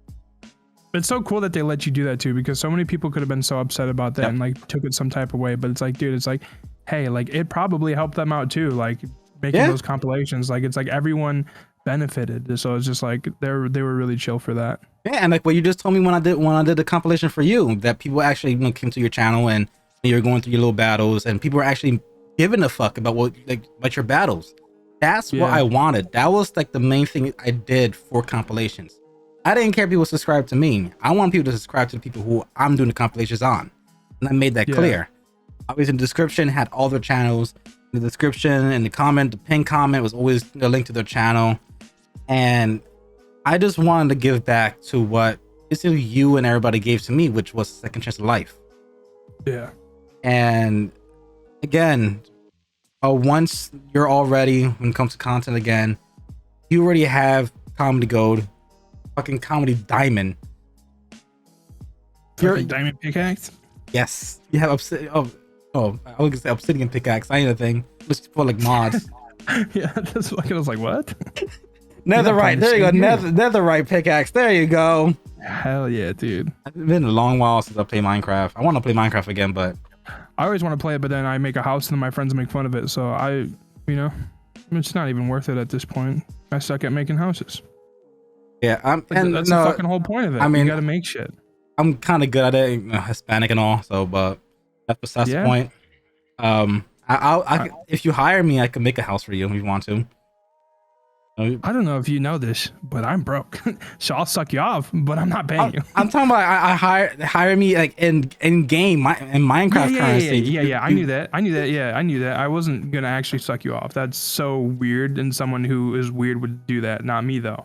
so cool that they let you do that too, because so many people could have been so upset about that and like took it some type of way. But it's like, dude, it's like, hey, like it probably helped them out too, like making those compilations. Like it's like everyone benefited. So it's just like they were really chill for that. Yeah, and like what you just told me when I did the compilation for you, that people actually came to your channel and you're going through your little battles, and people are actually giving a fuck about about your battles. That's what I wanted. That was like the main thing I did for compilations. I didn't care if people subscribe to me. I want people to subscribe to the people who I'm doing the compilations on, and I made that clear. Obviously, in the description had all their channels. In the description and the pinned comment was always a link to their channel, and I just wanted to give back to what basically you and everybody gave to me, which was Second Chance of Life. Yeah. And again, once you're all ready when it comes to content again, you already have Comedy Gold, fucking Comedy Diamond. Fucking Diamond Pickaxe? Yes. You have I was gonna say Obsidian Pickaxe. I ain't a thing. It's for like mods. Yeah, that's like I was like, what? Netherite. There you go. Netherite pickaxe. There you go. Hell yeah, dude. It's been a long while since I played Minecraft. I want to play Minecraft again, but I always want to play it, but then I make a house and then my friends make fun of it. So it's not even worth it at this point. I suck at making houses. Yeah, that's the fucking whole point of it. I mean, you got to make shit. I'm kind of good at it, Hispanic and all. So, but that's besides the point. I if you hire me, I can make a house for you if you want to. I don't know if you know this, but I'm broke, so I'll suck you off, but I'm not paying you. I'm talking about I hire me like in game in Minecraft currency. Yeah. I knew that. Yeah, I knew that. I wasn't gonna actually suck you off. That's so weird, and someone who is weird would do that. Not me though.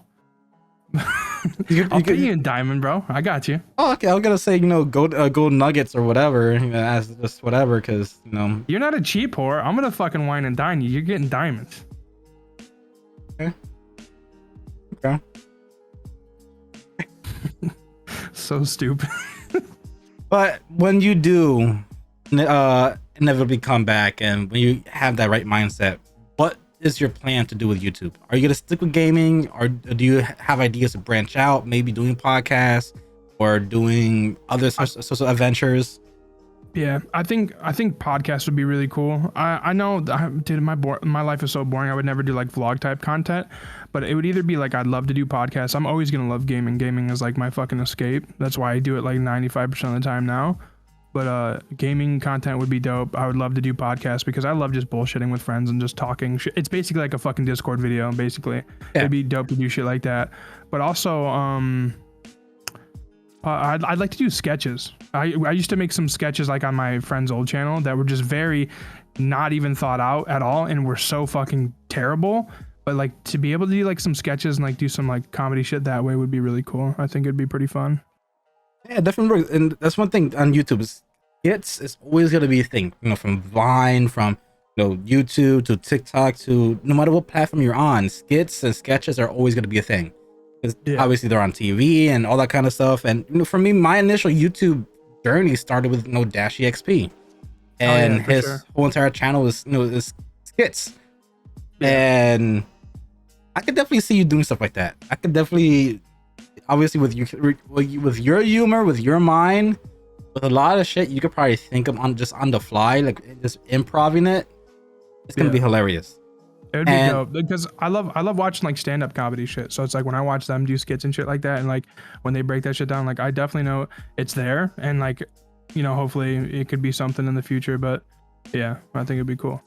I'll pay you in diamond, bro. I got you. Oh, okay. I was gonna say gold nuggets or whatever. As just whatever, because you're not a cheap whore. I'm gonna fucking wine and dine you. You're getting diamonds. Okay. So stupid. But when you do inevitably come back, and when you have that right mindset, what is your plan to do with YouTube? Are you gonna stick with gaming, or do you have ideas to branch out, maybe doing podcasts or doing other social adventures? Yeah, I think podcasts would be really cool. I know, dude, my life is so boring. I would never do like vlog type content, but it would either be like I'd love to do podcasts. I'm always gonna love gaming. Gaming is like my fucking escape. That's why I do it like 95% of the time now. But gaming content would be dope. I would love to do podcasts because I love just bullshitting with friends and just talking shit. It's basically like a fucking Discord video. Basically, it'd be dope to do shit like that. But also, I'd like to do sketches. I used to make some sketches like on my friend's old channel that were just very not even thought out at all and were so fucking terrible. But like to be able to do like some sketches and like do some like comedy shit that way would be really cool. I think it'd be pretty fun. Yeah, definitely works. And that's one thing on YouTube is it's always gonna be a thing. From Vine, from YouTube to TikTok to no matter what platform you're on, skits and sketches are always gonna be a thing. Obviously they're on TV and all that kind of stuff. And for me, my initial YouTube journey started with Dash EXP, and his whole entire channel is skits. And I could definitely see you doing stuff like that. I could definitely, obviously, with your humor, with your mind, with a lot of shit, you could probably think of on the fly, like just improving it. It's gonna be hilarious. It would be dope because I love watching like stand-up comedy shit. So it's like when I watch them do skits and shit like that, and like when they break that shit down, like I definitely know it's there, and like, you know, hopefully it could be something in the future. But yeah, I think it'd be cool.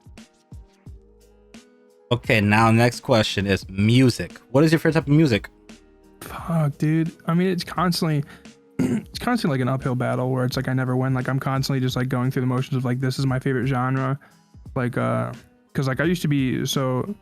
Okay, now next question is music. What is your favorite type of music? Fuck, dude. I mean, it's constantly like an uphill battle where it's like I never win. Like I'm constantly just like going through the motions of like, this is my favorite genre. Like, cause like I used to be, so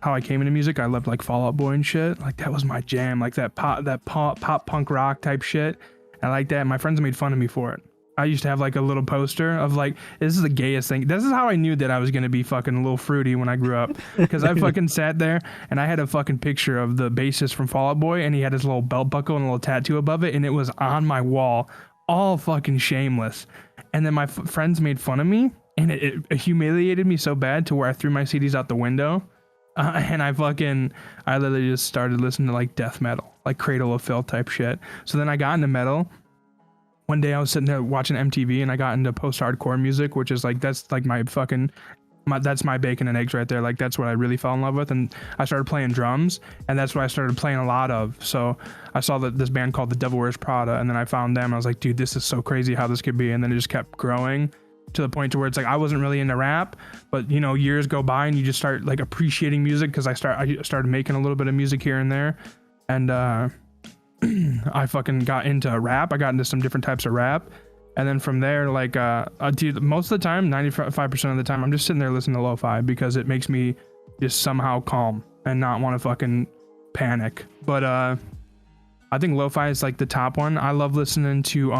how I came into music, I loved like Fall Out Boy and shit. Like that was my jam. Like that pop punk rock type shit. I like that. My friends made fun of me for it. I used to have like a little poster of like, this is the gayest thing. This is how I knew that I was going to be fucking a little fruity when I grew up. Because I fucking sat there and I had a fucking picture of the bassist from Fall Out Boy, and he had his little belt buckle and a little tattoo above it, and it was on my wall, all fucking shameless. And then my friends made fun of me, and it humiliated me so bad to where I threw my CDs out the window. And I literally just started listening to like death metal, like Cradle of Filth type shit. So then I got into metal. One day I was sitting there watching MTV and I got into post-hardcore music, which is like, that's like that's my bacon and eggs right there. Like that's what I really fell in love with. And I started playing drums, and that's what I started playing a lot of. So I saw this band called The Devil Wears Prada, and then I found them. I was like, dude, this is so crazy how this could be. And then it just kept growing to the point to where it's like I wasn't really into rap, but you know, years go by and you just start like appreciating music, because I started making a little bit of music here and there. And I fucking got into rap. I got into some different types of rap. And then from there, like, dude, most of the time, 95% of the time, I'm just sitting there listening to lo-fi because it makes me just somehow calm and not want to fucking panic. But I think lo-fi is like the top one. I love listening to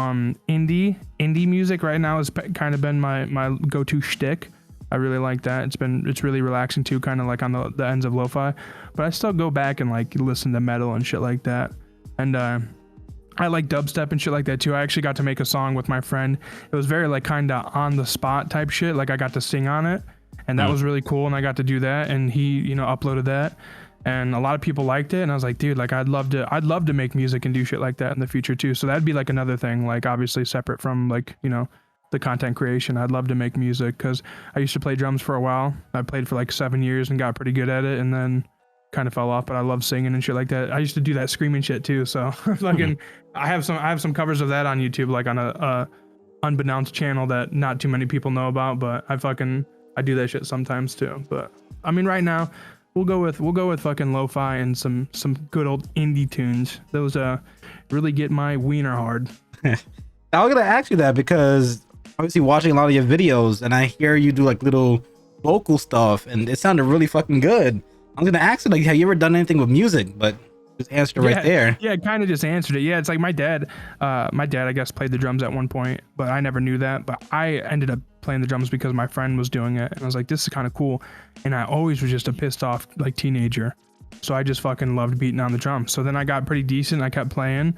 indie music right now. Has kind of been my go-to shtick. I really like that. It's really relaxing too, kind of like on the ends of lo-fi. But I still go back and like listen to metal and shit like that. And I like dubstep and shit like that too. I actually got to make a song with my friend. It was very like kind of on the spot type shit. Like I got to sing on it, and that was really cool. And I got to do that, and he, you know, uploaded that, and a lot of people liked it. And I was like, dude, like I'd love to make music and do shit like that in the future too. So that'd be like another thing, like obviously separate from like, you know, the content creation. I'd love to make music because I used to play drums for a while. I played for like 7 years and got pretty good at it, and then kind of fell off. But I love singing and shit like that. I used to do that screaming shit too. So fucking, I have some covers of that on YouTube, like on a unbeknownst channel that not too many people know about. But I do that shit sometimes too. But I mean, right now we'll go with fucking lo-fi and some good old indie tunes. Those really get my wiener hard. I was gonna ask you that because obviously watching a lot of your videos, and I hear you do like little vocal stuff, and it sounded really fucking good. I'm gonna ask you, like, have you ever done anything with music? But just answered it right there. Yeah, kind of just answered it. Yeah, it's like my dad, I guess, played the drums at one point, but I never knew that. But I ended up playing the drums because my friend was doing it, and I was like, this is kind of cool. And I always was just a pissed off like teenager, so I just fucking loved beating on the drums. So then I got pretty decent. I kept playing.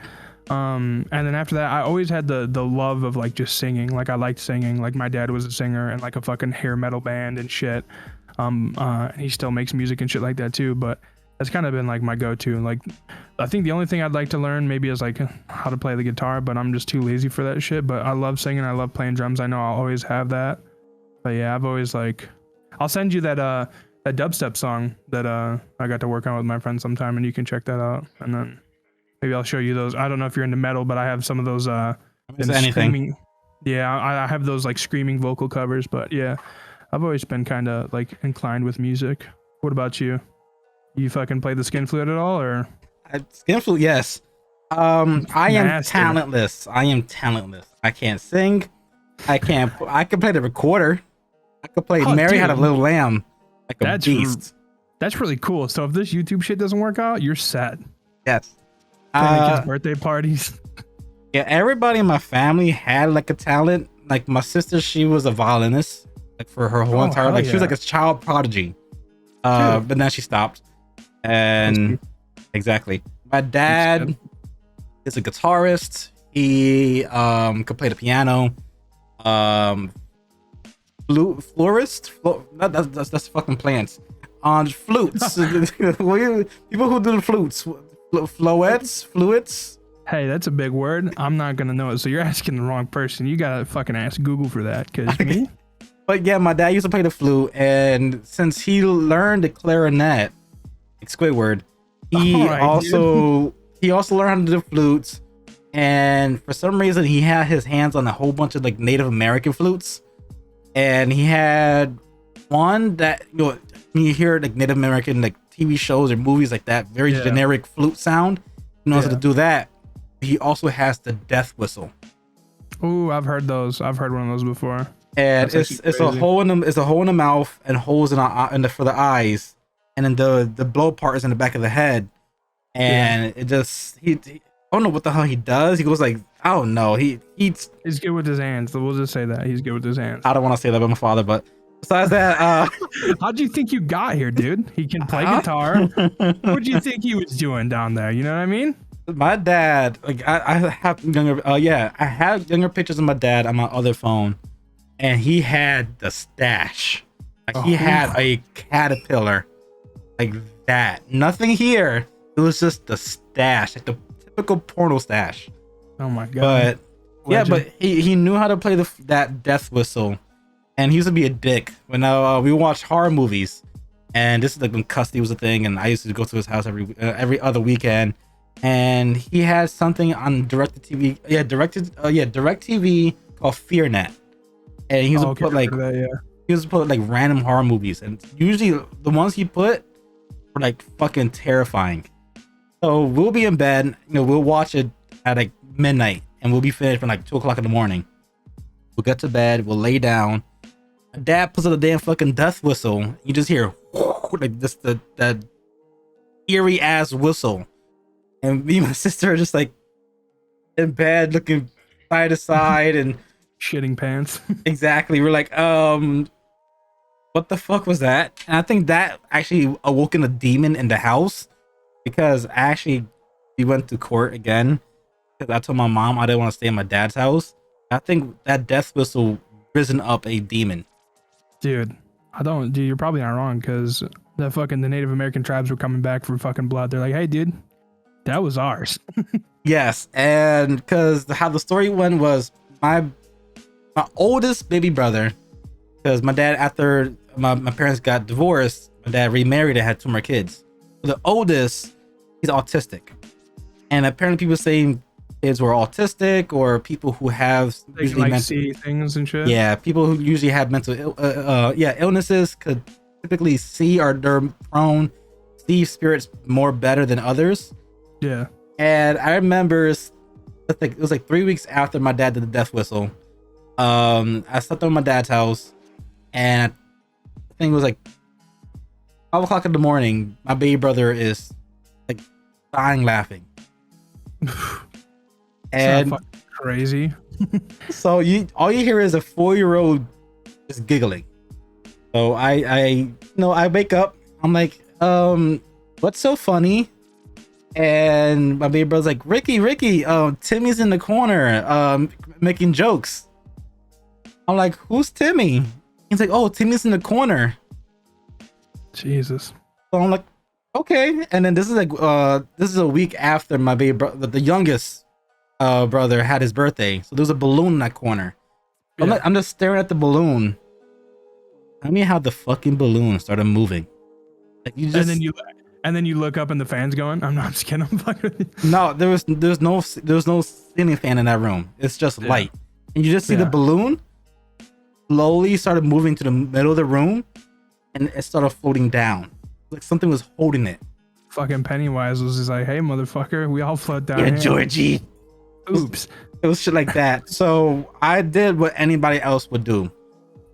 And then after that, I always had the love of like just singing. Like I liked singing. Like my dad was a singer and like a fucking hair metal band and shit. And he still makes music and shit like that too, but that's kind of been like my go-to. Like I think the only thing I'd like to learn maybe is like how to play the guitar, but I'm just too lazy for that shit. But I love singing, I love playing drums. I know I'll always have that. But yeah, I've always like, I'll send you that dubstep song that I got to work on with my friend sometime, and you can check that out. And then maybe I'll show you those. I don't know if you're into metal, but I have some of those anything. Yeah, I have those like screaming vocal covers. But yeah, I've always been kind of like inclined with music. What about you? You fucking play the skin flute at all, or? Skin flute, yes. I am talentless. I can't sing. I can play the recorder. I could play Mary Had a Little Lamb like a beast. That's really cool. So if this YouTube shit doesn't work out, you're set. Yes. Playing kids' birthday parties. Yeah, everybody in my family had like a talent. Like my sister, she was a violinist. Like for her whole entire life, she was like a child prodigy. But then she stopped. And exactly, my dad is a guitarist. He could play the piano. Florist. That's fucking plants. on flutes. People who do the flutes, fluids. Hey, that's a big word. I'm not gonna know it. So you're asking the wrong person. You gotta fucking ask Google for that. Cause me. But yeah, my dad used to play the flute, and since he learned the clarinet, like Squidward, he also learned how to do the flutes. And for some reason, he had his hands on a whole bunch of like Native American flutes, and he had one that when you hear like Native American like TV shows or movies like that, very generic flute sound. He knows how to do that. He also has the death whistle. Ooh, I've heard those. I've heard one of those before. And it's a hole in the mouth and holes for the eyes, and then the blow part is in the back of the head, and it just I don't know what the hell he does. He goes like, I don't know. He's good with his hands. We'll just say that he's good with his hands. I don't want to say that about my father, but besides that, how'd you think you got here, dude? He can play guitar. What'd you think he was doing down there? You know what I mean? My dad, like I have younger, I have younger pictures of my dad on my other phone, and he had the stash. Like he had a caterpillar, like that. Nothing here. It was just the stash, like the typical porno stash. Oh my god! But legend. But he knew how to play that death whistle, and he used to be a dick when we watched horror movies, and this is like when custody was a thing, and I used to go to his house every other weekend. And he had something on DirecTV, DirecTV called FearNet, and he used to put like random horror movies, and usually the ones he put were like fucking terrifying. So we'll be in bed, we'll watch it at like midnight, and we'll be finished by like 2:00 in the morning. We'll get to bed, we'll lay down. My dad puts on the damn fucking death whistle. You just hear like this that eerie ass whistle. And me and my sister are just like in bed looking side to side and shitting pants. Exactly. We're like, what the fuck was that? And I think that actually awoken a demon in the house, because we went to court again because I told my mom I didn't want to stay in my dad's house. I think that death whistle risen up a demon. Dude, you're probably not wrong, because the Native American tribes were coming back for fucking blood. They're like, hey, dude, that was ours. Yes, and because how the story went was my oldest baby brother, because my dad, after my parents got divorced, my dad remarried and had 2 more kids. So the oldest, he's autistic, and apparently people saying kids who are autistic or people who have usually see things and shit. Yeah, people who usually have mental illnesses could typically see, or they're prone see spirits more better than others. Yeah. And I remember it was like 3 weeks after my dad did the death whistle. I slept at my dad's house, and I think it was like 12:00 in the morning. My baby brother is like dying laughing. And crazy. So all you hear is a 4-year-old just giggling. So I wake up. I'm like, what's so funny? And my baby brother's like, Ricky, Timmy's in the corner, making jokes. I'm like, who's Timmy? He's like, oh, Timmy's in the corner. Jesus. So I'm like, okay. And then this is a week after my baby brother, the youngest brother, had his birthday. So there's a balloon in that corner. Yeah. I'm just staring at the balloon. Tell me how the fucking balloon started moving. Like and then you look up and the fan's going. I'm just kidding. I'm fucking with you. No, there's no ceiling fan in that room. It's just light, and you just see the balloon slowly started moving to the middle of the room, and it started floating down. Like something was holding it. Fucking Pennywise was just like, hey, motherfucker, we all float down. Yeah, here. Georgie. Oops. It was shit like that. So I did what anybody else would do.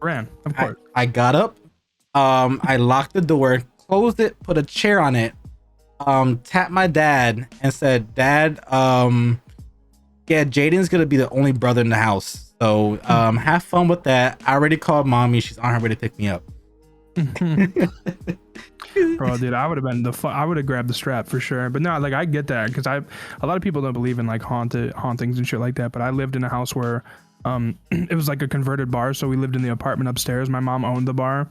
Ran, of course. I got up. I locked the door, closed it, put a chair on it, tapped my dad and said, Dad, yeah, Jaden's gonna be the only brother in the house. So have fun with that. I already called mommy. She's on her way to pick me up. Bro, dude, I would have grabbed the strap for sure. But no, like I get that, because a lot of people don't believe in like hauntings and shit like that. But I lived in a house where it was like a converted bar, so we lived in the apartment upstairs. My mom owned the bar,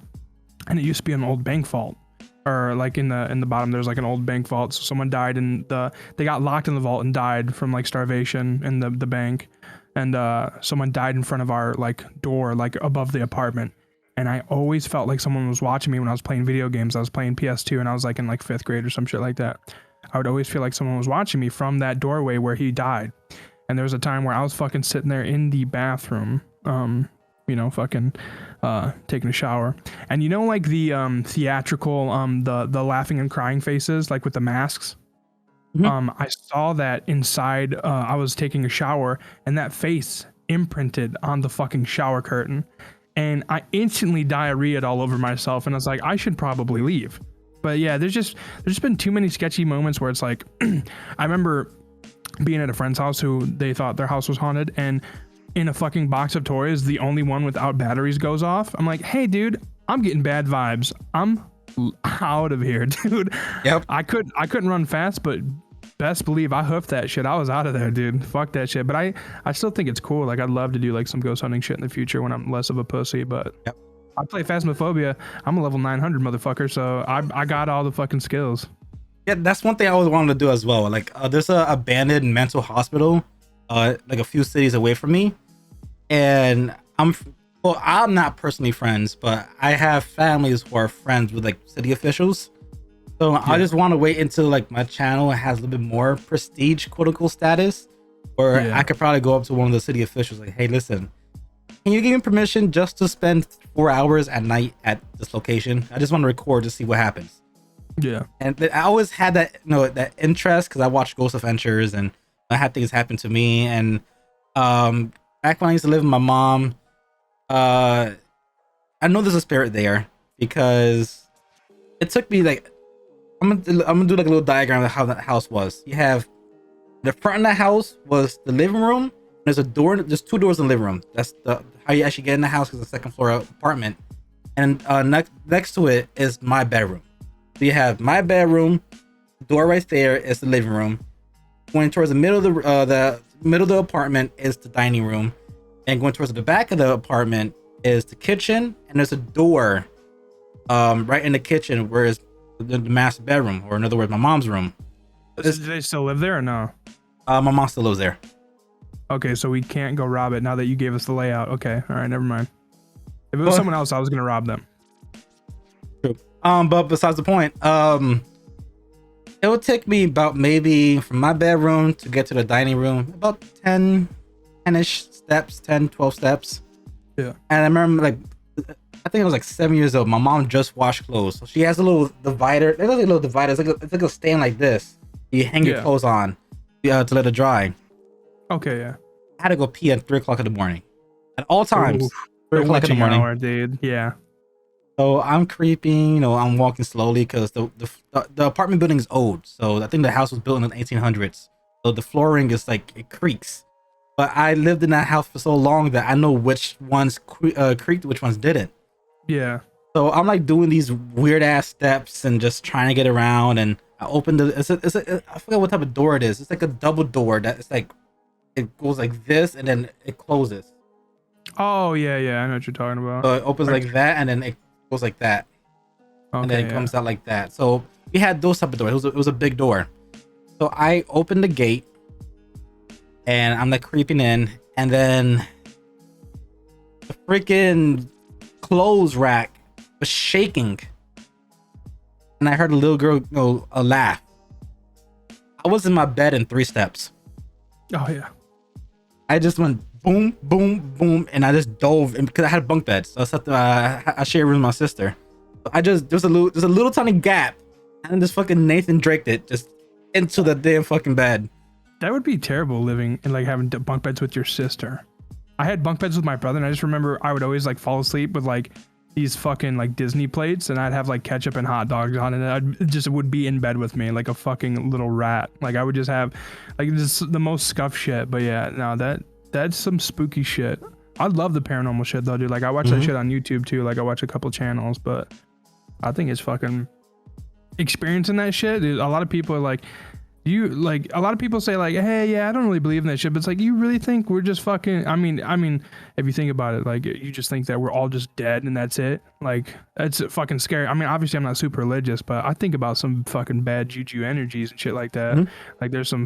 and it used to be an old bank vault. or like in the bottom there's like an old bank vault. So someone died and they got locked in the vault and died from like starvation in the bank. And someone died in front of our like door, like above the apartment. And I always felt like someone was watching me when I was playing video games. I was playing PS2 and I was like in like 5th grade or some shit like that. I would always feel like someone was watching me from that doorway where he died. And there was a time where I was fucking sitting there in the bathroom, fucking taking a shower. And you know, like the theatrical, the laughing and crying faces, like with the masks. Mhm. I saw that inside. I was taking a shower, and that face imprinted on the fucking shower curtain, and I instantly diarrheaed all over myself. And I was like, I should probably leave. But yeah, there's been too many sketchy moments where it's like, I remember being at a friend's house who they thought their house was haunted, and in a fucking box of toys, the only one without batteries goes off. I'm like, hey, dude, I'm getting bad vibes. I'm out of here, dude. Yep. I couldn't run fast, but best believe I hoofed that shit. I was out of there, dude. Fuck that shit. But I still think it's cool. Like, I'd love to do like some ghost hunting shit in the future when I'm less of a pussy. But Yep. I play Phasmophobia. I'm a level 900 motherfucker, so I got all the fucking skills. Yeah, that's one thing I always wanted to do as well. Like, there's a abandoned mental hospital, like a few cities away from me, and I'm not personally friends, but I have families who are friends with like city officials. So I just want to wait until like my channel has a little bit more prestige, quote unquote, status, where I could probably go up to one of the city officials like, hey, listen, can you give me permission just to spend 4 hours at night at this location? I just want to record to see what happens. Yeah. And I always had that, that interest because I watched Ghost Adventures and I had things happen to me. And back when I used to live with my mom, I know there's a spirit there because it took me like, I'm gonna do like a little diagram of how that house was. You have the front of the house was the living room. There's a door. There's 2 doors in the living room. That's how you actually get in the house because it's a second floor apartment. And next to it is my bedroom. So you have my bedroom. Door right there is the living room. Going towards the middle of the middle of the apartment is the dining room, and going towards the back of the apartment is the kitchen. And there's a door right in the kitchen where is the master bedroom, or in other words, my mom's room. Do they still live there or no? My mom still lives there. Okay, so we can't go rob it now that you gave us the layout. Okay, all right, never mind. If it was someone else, I was gonna rob them. True. But besides the point, it would take me about maybe from my bedroom to get to the dining room about 10-ish steps, 12 steps. Yeah. And I remember like, I think I was like 7 years old. My mom just washed clothes. So she has a little divider. There's like a little divider. It's like a stand like this. You hang your clothes on to let it dry. Okay, yeah. I had to go pee at 3 o'clock in the morning. At all times. Ooh, 3 o'clock in the morning. Hour, dude. Yeah. So I'm creeping, I'm walking slowly because the apartment building is old. So I think the house was built in the 1800s. So the flooring is like, it creaks. But I lived in that house for so long that I know which ones creaked, which ones didn't. Yeah. So I'm like doing these weird ass steps and just trying to get around. And I opened I forgot what type of door it is. It's like a double door that it's like, it goes like this and then it closes. Oh, yeah. I know what you're talking about. So it opens like that and then it goes like that. Okay, and then it comes out like that. So we had those type of doors. It was a big door. So I opened the gate and I'm like creeping in, and then the freaking clothes rack was shaking, and I heard a little girl a laugh. I was in my bed in 3 steps. Oh yeah. I just went boom, boom, boom, and I just dove in because I had bunk beds. So I shared with my sister. There's a little tiny gap, and then this fucking Nathan Drake it just into the damn fucking bed. That would be terrible living and like having bunk beds with your sister. I had bunk beds with my brother, and I just remember I would always like fall asleep with like these fucking like Disney plates, and I'd have like ketchup and hot dogs on it, and it just would be in bed with me like a fucking little rat. Like I would just have like just the most scuff shit. But yeah, no, that's some spooky shit. I love the paranormal shit though, dude. Like I watch that shit on YouTube too. Like I watch a couple channels, but I think it's fucking experiencing that shit. Dude, a lot of people are like, You like a lot of people say like, hey, yeah, I don't really believe in that shit, but it's like, you really think we're just fucking? I mean, if you think about it, like, you just think that we're all just dead and that's it. Like, that's fucking scary. I mean, obviously, I'm not super religious, but I think about some fucking bad juju energies and shit like that. Mhm. Like, there's some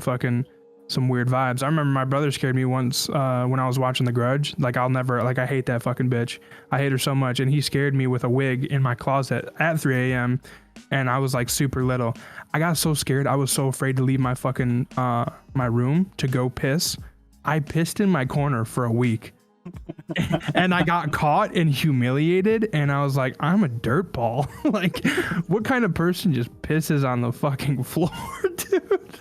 weird vibes. I remember my brother scared me once when I was watching The Grudge. Like, I hate that fucking bitch. I hate her so much, and he scared me with a wig in my closet at 3 a.m. and I was like super little. I got so scared. I was so afraid to leave my fucking my room to go piss. I pissed in my corner for a week. And I got caught and humiliated, and I was like, I'm a dirtball. Like, what kind of person just pisses on the fucking floor, dude?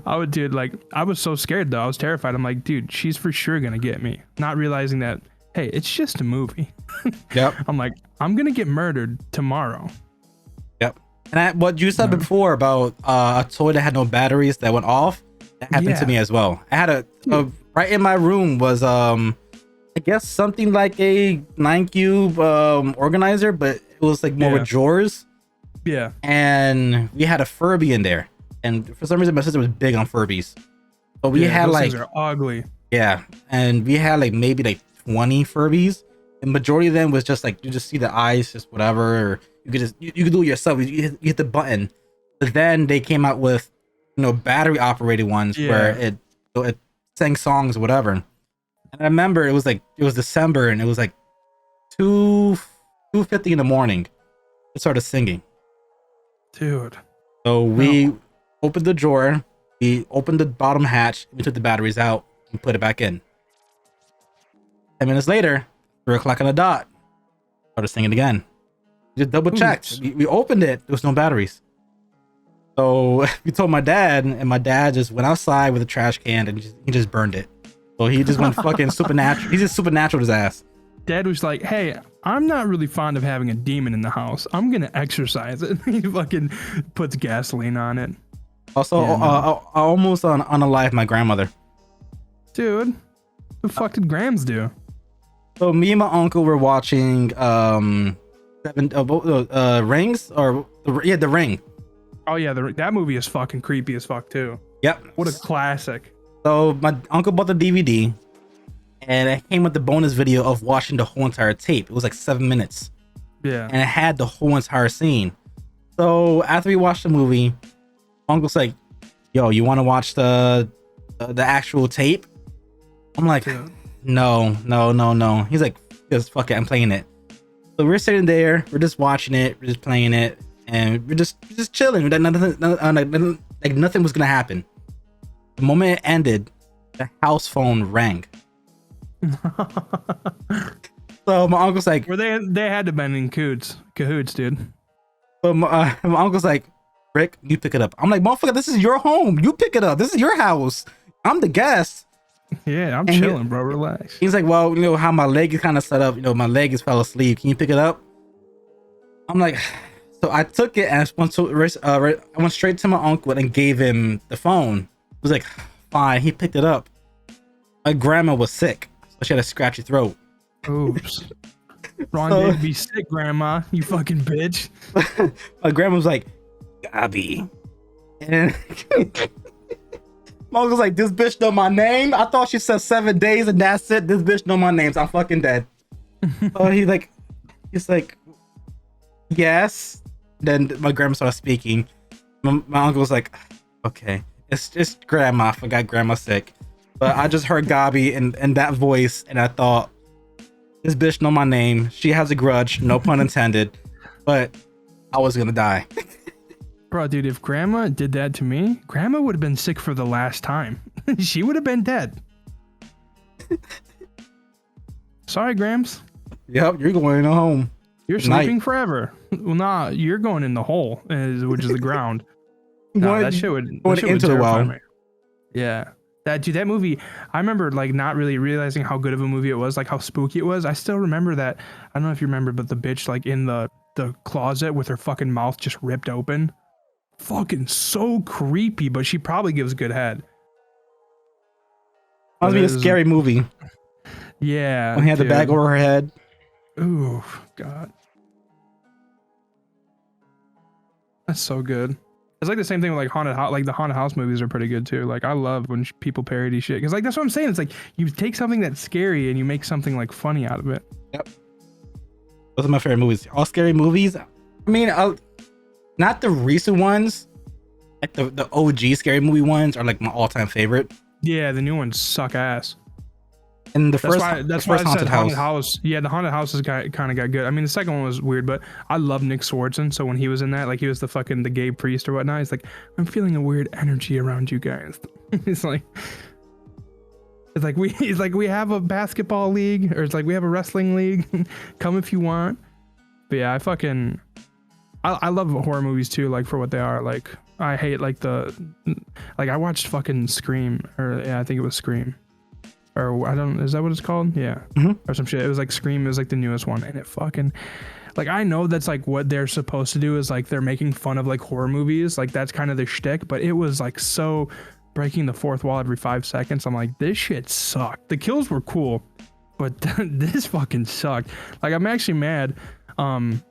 I was so scared though. I was terrified. I'm like, dude, she's for sure gonna get me. Not realizing that, hey, it's just a movie. Yep. I'm like, I'm gonna get murdered tomorrow. Yep. And what you said before about a toy that had no batteries that went off, that happened to me as well. I had a right in my room was I guess something like a 9-cube organizer, but it was like more with drawers. Yeah. And we had a Furby in there. And for some reason my sister was big on Furbies. So we had those like things are ugly. Yeah. And we had like maybe like 20 Furbies. The majority of them was just like, you just see the eyes, just whatever, or you could just you could do it yourself. You hit the button. But then they came out with, battery operated ones where it sang songs or whatever. And I remember it was December and it was like 2:50 in the morning. It started singing. Dude. So we opened the drawer, we opened the bottom hatch, we took the batteries out and put it back in. 10 minutes later, 3 o'clock on the dot, started singing again. Just double checked. We opened it, there was no batteries. So we told my dad, and my dad just went outside with a trash can and he just burned it. So he just went fucking supernatural. He just supernatural his ass. Dad was like, hey, I'm not really fond of having a demon in the house. I'm going to exorcise it. He fucking puts gasoline on it. Also, I almost unalived my grandmother. Dude, what the fuck did Grams do? So me and my uncle were watching Rings, or The Ring. Oh yeah, that movie is fucking creepy as fuck too. Yep. What a classic. So my uncle bought the DVD, and it came with the bonus video of watching the whole entire tape. It was like 7 minutes. Yeah. And it had the whole entire scene. So after we watched the movie, uncle's like, yo, you want to watch the actual tape? I'm like, no. He's like, just fuck it, I'm playing it. So we're sitting there, we're just watching it, we're just playing it, and we're just chilling. Like nothing was gonna happen. The moment it ended, the house phone rang. So my uncle's like, Were they had to been in cahoots, dude. So my uncle's like, Rick, you pick it up. I'm like, motherfucker, this is your home. You pick it up. This is your house. I'm the guest. Yeah, I'm chilling, bro. Relax. He's like, well, how my leg is kind of set up. My leg is fell asleep. Can you pick it up? I'm like, so I took it and I went straight to my uncle and gave him the phone. He was like, fine. He picked it up. My grandma was sick, so she had a scratchy throat. Oops. Wrong day to be sick, grandma. You fucking bitch. My grandma was like, Gabby. And my uncle's like, this bitch know my name? I thought she said 7 days and that's it. This bitch know my names. I'm fucking dead. So he's like, yes. Then my grandma started speaking. My uncle was like, okay, it's just grandma. I forgot grandma's sick. But I just heard Gabi in that voice, and I thought, this bitch know my name. She has a grudge, no pun intended. But I was gonna die. Bro, dude, if grandma did that to me, grandma would have been sick for the last time. She would have been dead. Sorry, Grams. Yep, you're going home. You're sleeping forever. Well, nah, you're going in the hole, which is the ground. That shit would into the well. Me. Yeah. That movie, I remember like not really realizing how good of a movie it was, like how spooky it was. I still remember that. I don't know if you remember, but the bitch like in the closet with her fucking mouth just ripped open. Fucking so creepy, but she probably gives good head. Must be a scary movie. Yeah. When he had the bag over her head. Ooh, God. That's so good. It's like the same thing with like haunted house. Like the haunted house movies are pretty good too. Like I love when people parody shit because like that's what I'm saying. It's like you take something that's scary and you make something like funny out of it. Yep. Those are my favorite movies. All scary movies. I mean, not the recent ones. Like the OG scary movie ones are like my all-time favorite. Yeah, the new ones suck ass. And That's why I said haunted house. Yeah, the haunted houses kind of got good. I mean, the second one was weird, but I love Nick Swardson. So when he was in that, like he was the gay priest or whatnot. He's like, I'm feeling a weird energy around you guys. It's like we have a basketball league, or it's like we have a wrestling league. Come if you want. But yeah, I love horror movies too. Like for what they are. Like I hate like I watched fucking Scream, or yeah, I think it was Scream. Or is that what it's called? Yeah. Or some shit. It was like Scream. It was like the newest one. And it fucking, like, I know that's like what they're supposed to do is like they're making fun of like horror movies. Like that's kind of their shtick. But it was like so breaking the fourth wall every 5 seconds. I'm like, this shit sucked. The kills were cool, but this fucking sucked. Like, I'm actually mad. And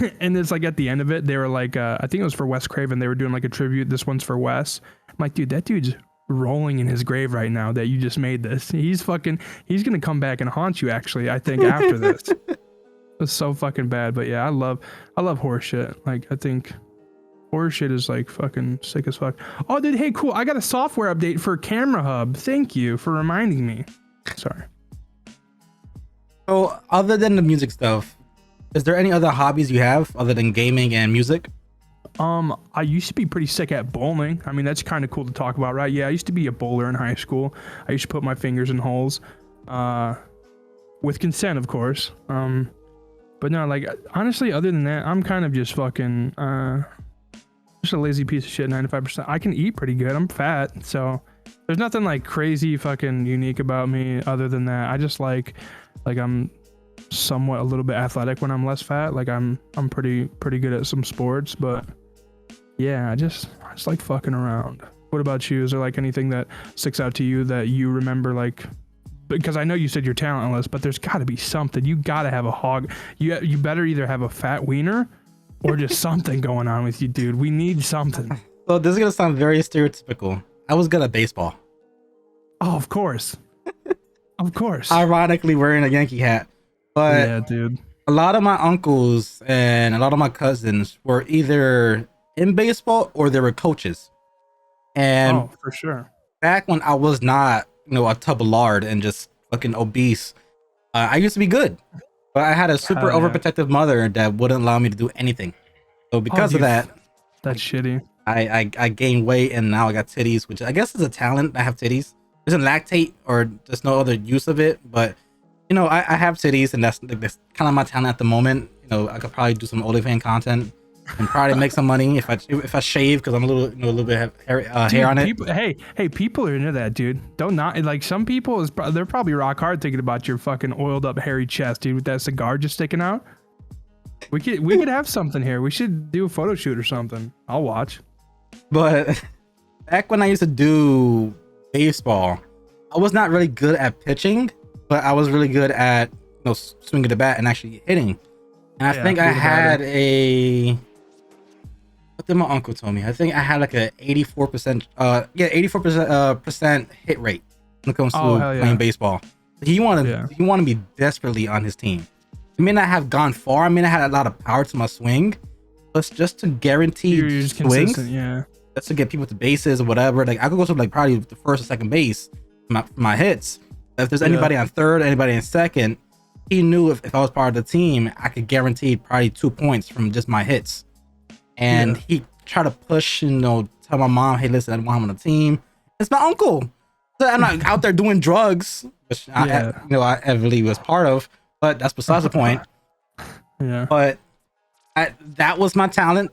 it's like at the end of it, they were like, I think it was for Wes Craven. They were doing like a tribute. This one's for Wes. I'm like, dude, that dude's rolling in his grave right now that you just made this. He's gonna come back and haunt you actually, I think, after this. It's so fucking bad. But yeah, I love horror shit. Like I think horror shit is like fucking sick as fuck. Oh dude, hey cool, I got a software update for Camera Hub. Thank you for reminding me. Sorry. So other than the music stuff, is there any other hobbies you have other than gaming and music? I used to be pretty sick at bowling. I mean, that's kind of cool to talk about, right? Yeah, I used to be a bowler in high school. I used to put my fingers in holes, with consent, of course. But no, like, honestly, other than that, I'm kind of just fucking, just a lazy piece of shit, 95%. I can eat pretty good. I'm fat, so there's nothing, like, crazy fucking unique about me other than that. I just like, I'm somewhat a little bit athletic when I'm less fat. Like, I'm pretty good at some sports, but yeah, I just like fucking around. What about you? Is there like anything that sticks out to you that you remember, like, because I know you said you're talentless, but there's got to be something. You got to have a hog. You better either have a fat wiener or just something going on with you, dude. We need something. So this is gonna sound very stereotypical. I was good at baseball. Oh, of course. Of course. Ironically, wearing a Yankee hat. But yeah, dude. A lot of my uncles and a lot of my cousins were either in baseball or they were coaches. And for sure. Back when I was not, a tub of lard and just fucking obese, I used to be good. But I had a super overprotective mother that wouldn't allow me to do anything. So because of that, that's shitty. I gained weight and now I got titties, which I guess is a talent. I have titties. There's a lactate or there's no other use of it, but I have titties, and that's kind of my talent at the moment. I could probably do some OnlyFans content and probably make some money if I shave, because I'm a little bit have hair on it. People are into that, dude. Don't not like some people they're probably rock hard thinking about your fucking oiled up hairy chest, dude, with that cigar just sticking out. We could have something here. We should do a photo shoot or something. I'll watch. But back when I used to do baseball, I was not really good at pitching, but I was really good at swinging the bat and actually hitting. And I think I had what did my uncle tell me? I think I had like a 84% hit rate when it comes to playing baseball. He wanted me desperately on his team. I may not have gone far. I may not have a lot of power to my swing, but just to guarantee swings, just to get people to bases or whatever. Like I could go to like probably the first or second base for my hits. If there's anybody on third, anybody in second, he knew if I was part of the team, I could guarantee probably 2 points from just my hits. And he tried to push, tell my mom, hey, listen, I don't want him on the team. It's my uncle. So I'm not out there doing drugs, which I heavily was part of, but that's besides the point. Yeah. But that was my talent.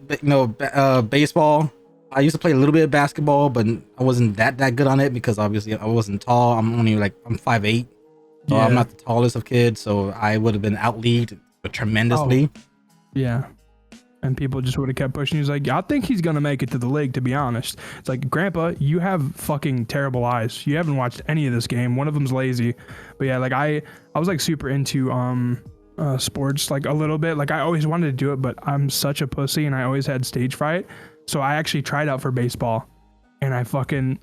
Baseball. I used to play a little bit of basketball, but I wasn't that good on it because obviously I wasn't tall. I'm 5'8", so I'm not the tallest of kids. So I would have been out-leagued tremendously. Yeah, and people just would have kept pushing. He's like, I think he's gonna make it to the league. To be honest, it's like, Grandpa, you have fucking terrible eyes. You haven't watched any of this game. One of them's lazy. But yeah, like I was like super into sports, like a little bit. Like I always wanted to do it, but I'm such a pussy, and I always had stage fright. So I actually tried out for baseball, and I fucking,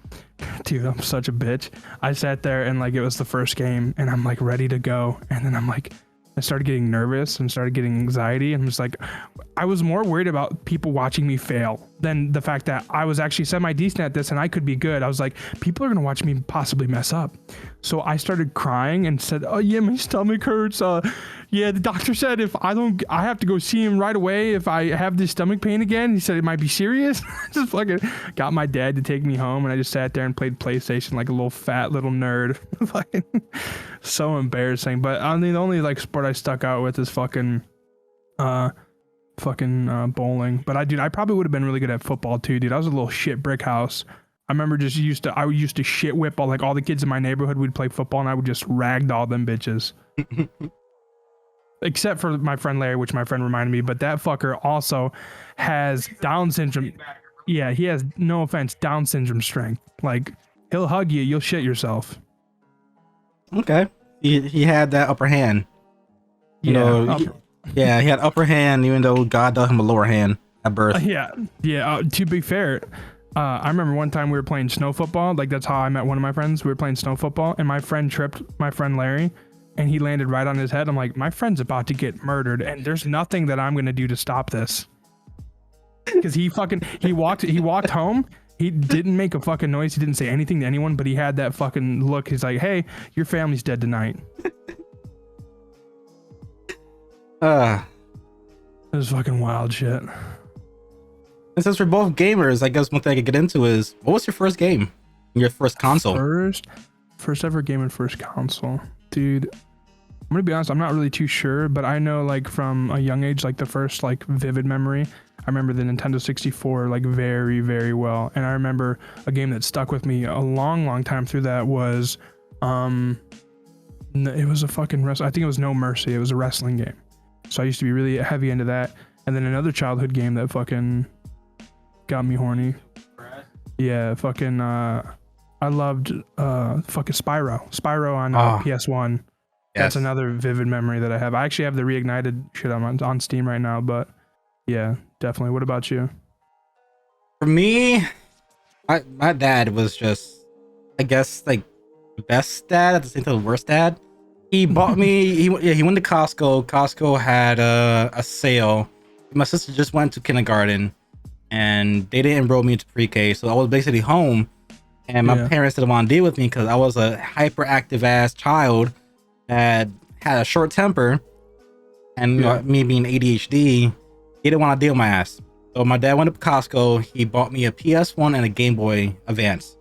dude, I'm such a bitch. I sat there and like it was the first game, and I'm like ready to go, and then I'm like, I started getting nervous and started getting anxiety, and I'm just like, I was more worried about people watching me fail than the fact that I was actually semi-decent at this and I could be good. I was like, people are gonna watch me possibly mess up. So I started crying and said, oh yeah, my stomach hurts. Yeah, the doctor said if I have to go see him right away if I have this stomach pain again. He said it might be serious. Just fucking got my dad to take me home, and I just sat there and played PlayStation like a little fat little nerd. Fucking so embarrassing. But I mean, the only like sport I stuck out with is fucking bowling. But I probably would have been really good at football too, dude. I was a little shit brick house. I remember I used to shit whip all the kids in my neighborhood. We'd play football and I would just ragdoll them bitches. Except for my friend Larry, which my friend reminded me, but that fucker also has Down syndrome. Yeah, he has, no offense, Down syndrome strength. Like, he'll hug you, you'll shit yourself. Okay. He had that upper hand. You know, he had upper hand, even though God dealt him a lower hand at birth. To be fair, I remember one time we were playing snow football. Like, that's how I met one of my friends. We were playing snow football, and my friend tripped my friend Larry, and he landed right on his head. I'm like, my friend's about to get murdered, and there's nothing that I'm gonna do to stop this. Because he walked home. He didn't make a fucking noise. He didn't say anything to anyone, but he had that fucking look. He's like, hey, your family's dead tonight. It was fucking wild shit. And since we're both gamers, I guess one thing I could get into is, what was your first game? Your first console? First ever game and first console. Dude, I'm gonna be honest, I'm not really too sure, but I know like from a young age, like the first like vivid memory, I remember the Nintendo 64 like very, very well. And I remember a game that stuck with me a long time through that was, it was a fucking I think it was No Mercy. It was a wrestling game. So I used to be really heavy into that. And then another childhood game that fucking got me horny. Yeah, fucking, I loved fucking Spyro on PS1. Yes. That's another vivid memory that I have. I actually have the reignited shit on Steam right now, but yeah, definitely. What about you? For me, my dad was just, I guess, like the best dad at the same time, the worst dad. He bought me, he went to Costco. Costco had a sale. My sister just went to kindergarten and they didn't enroll me into pre-K, so I was basically home. And my parents didn't want to deal with me because I was a hyperactive ass child that had a short temper, and me being ADHD, he didn't want to deal with my ass. So my dad went to Costco. He bought me a PS1 and a Game Boy Advance.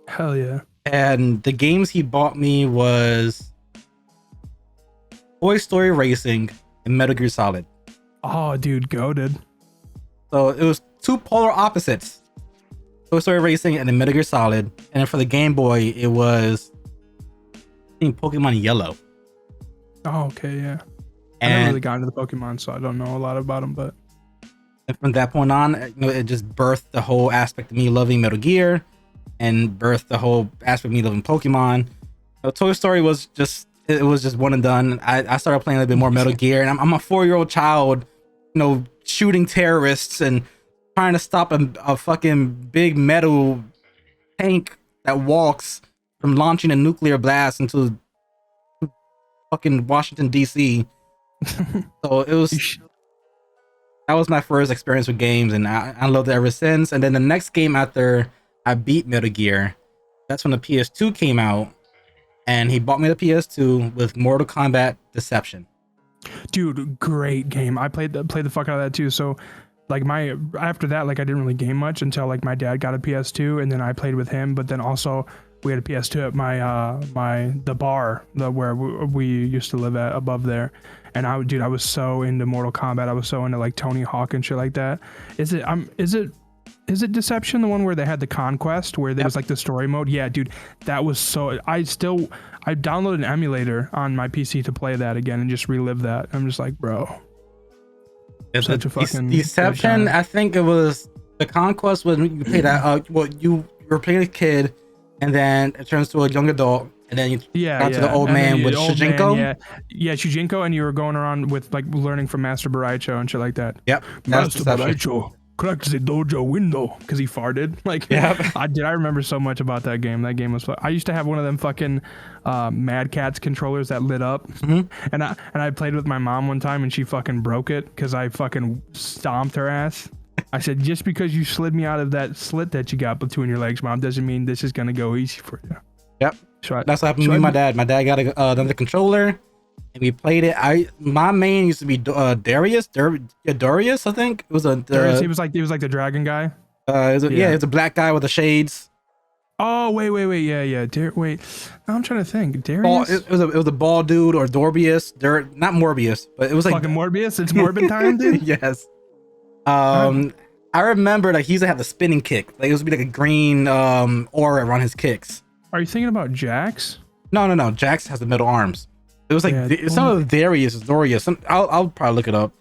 Hell yeah! And the games he bought me was Toy Story Racing and Metal Gear Solid. Oh, dude, goated. So it was two polar opposites. Toy Story Racing and then Metal Gear Solid. And then for the Game Boy, it was, I think, Pokemon Yellow. Oh, okay, yeah. I never really got into the Pokemon, so I don't know a lot about them, but... And from that point on, it just birthed the whole aspect of me loving Metal Gear and birthed the whole aspect of me loving Pokemon. Toy Story was just, it was just one and done. I started playing a little bit more Metal Gear, and I'm a 4-year-old child, shooting terrorists and trying to stop a fucking big metal tank that walks from launching a nuclear blast into fucking Washington DC. So that was my first experience with games, and I loved it ever since. And then the next game after I beat Metal Gear, that's when the PS2 came out, and he bought me the PS2 with Mortal Kombat Deception. Dude, great game. I played the fuck out of that too. So like after that, like I didn't really game much until like my dad got a PS2, and then I played with him. But then also we had a PS2 at the bar where we used to live at above there. And I was so into Mortal Kombat. I was so into like Tony Hawk and shit like that. Is it Deception, the one where they had the Conquest, where there was like the story mode? Yeah, dude, that was so. I downloaded an emulator on my PC to play that again and just relive that. I'm just like, bro. It's such a fucking Deception. I think it was the Conquest was when you play that. You were playing a kid, and then it turns to a young adult. And then you got to the old man with Shujinko. Yeah, Shujinko, and you were going around with like learning from Master Baraicho and shit like that. Yep. Master Baraicho, crack the dojo window because he farted. Like, Yeah. I remember so much about that game. That game was fun. I used to have one of them fucking Mad Catz controllers that lit up, and I played with my mom one time, and she fucking broke it because I fucking stomped her ass. I said, just because you slid me out of that slit that you got between your legs, Mom, doesn't mean this is gonna go easy for you. Yep. So That's what happened to me and my dad. My dad got another controller, and we played it. My main used to be Darius, Darius, I think it was Darius, he was like the dragon guy. It's a black guy with the shades. Oh wait, yeah. Wait, no, I'm trying to think. Darius. It was a ball dude or Dorbius. Not Morbius, but it was like fucking Morbius. It's Morbid time, dude. Yes. I remember like he used to have the spinning kick. Like it was be like a green aura around his kicks. Are you thinking about Jax? No. Jax has the metal arms. It was like some of Darius, Dorius. I'll probably look it up.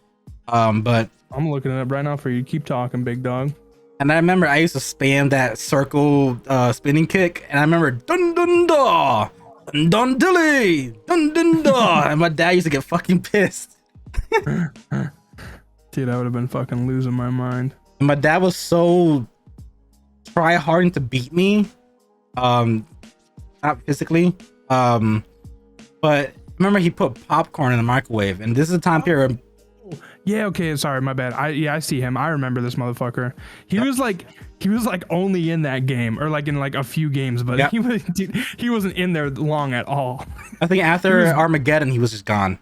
But I'm looking it up right now for you. Keep talking, big dog. And I remember I used to spam that circle spinning kick, and I remember dun dun da, dun dun dilly, dun dun da, and my dad used to get fucking pissed. Dude, I would have been fucking losing my mind. And my dad was so try harding to beat me, not physically, but remember he put popcorn in the microwave, and this is a time period. Yeah, okay, sorry, my bad. I see him. I remember this motherfucker. He was like only in that game, or like in like a few games, but he wasn't in there long at all. I think after Armageddon, he was just gone.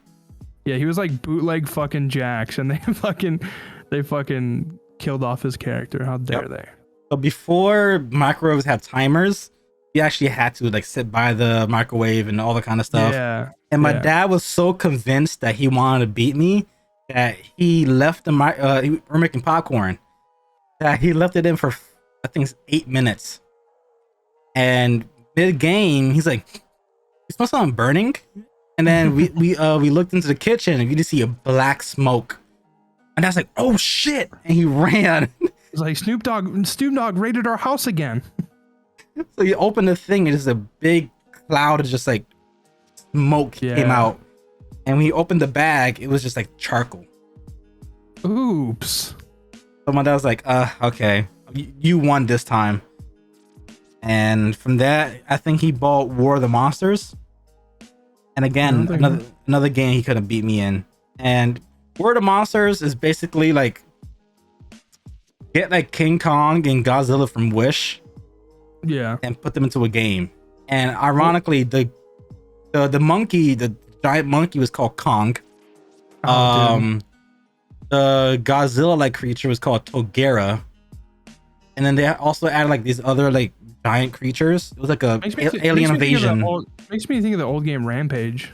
Yeah, he was like bootleg fucking Jax, and they fucking killed off his character. How dare they? So before microwaves had timers, you actually had to like sit by the microwave and all that kind of stuff. Yeah. And my dad was so convinced that he wanted to beat me that he left the we're making popcorn, that he left it in for I think 8 minutes. And mid game, he's like, "You smell something burning?" And then we looked into the kitchen and you just see a black smoke. And I was like, "Oh shit!" And he ran. It's like Snoop Dogg raided our house again. So you open the thing and it's a big cloud of just like smoke came out. And when he opened the bag, it was just like charcoal. Oops. So my dad was like, okay, you won this time. And from that, I think he bought War of the Monsters. And again, another game he couldn't beat me in. And War of the Monsters is basically like get like King Kong and Godzilla from Wish. Yeah. And put them into a game. And ironically, the monkey, the giant monkey was called Kong. The Godzilla-like creature was called Togera. And then they also added like these other like giant creatures. It was like a alien invasion. Makes me think of the old game Rampage.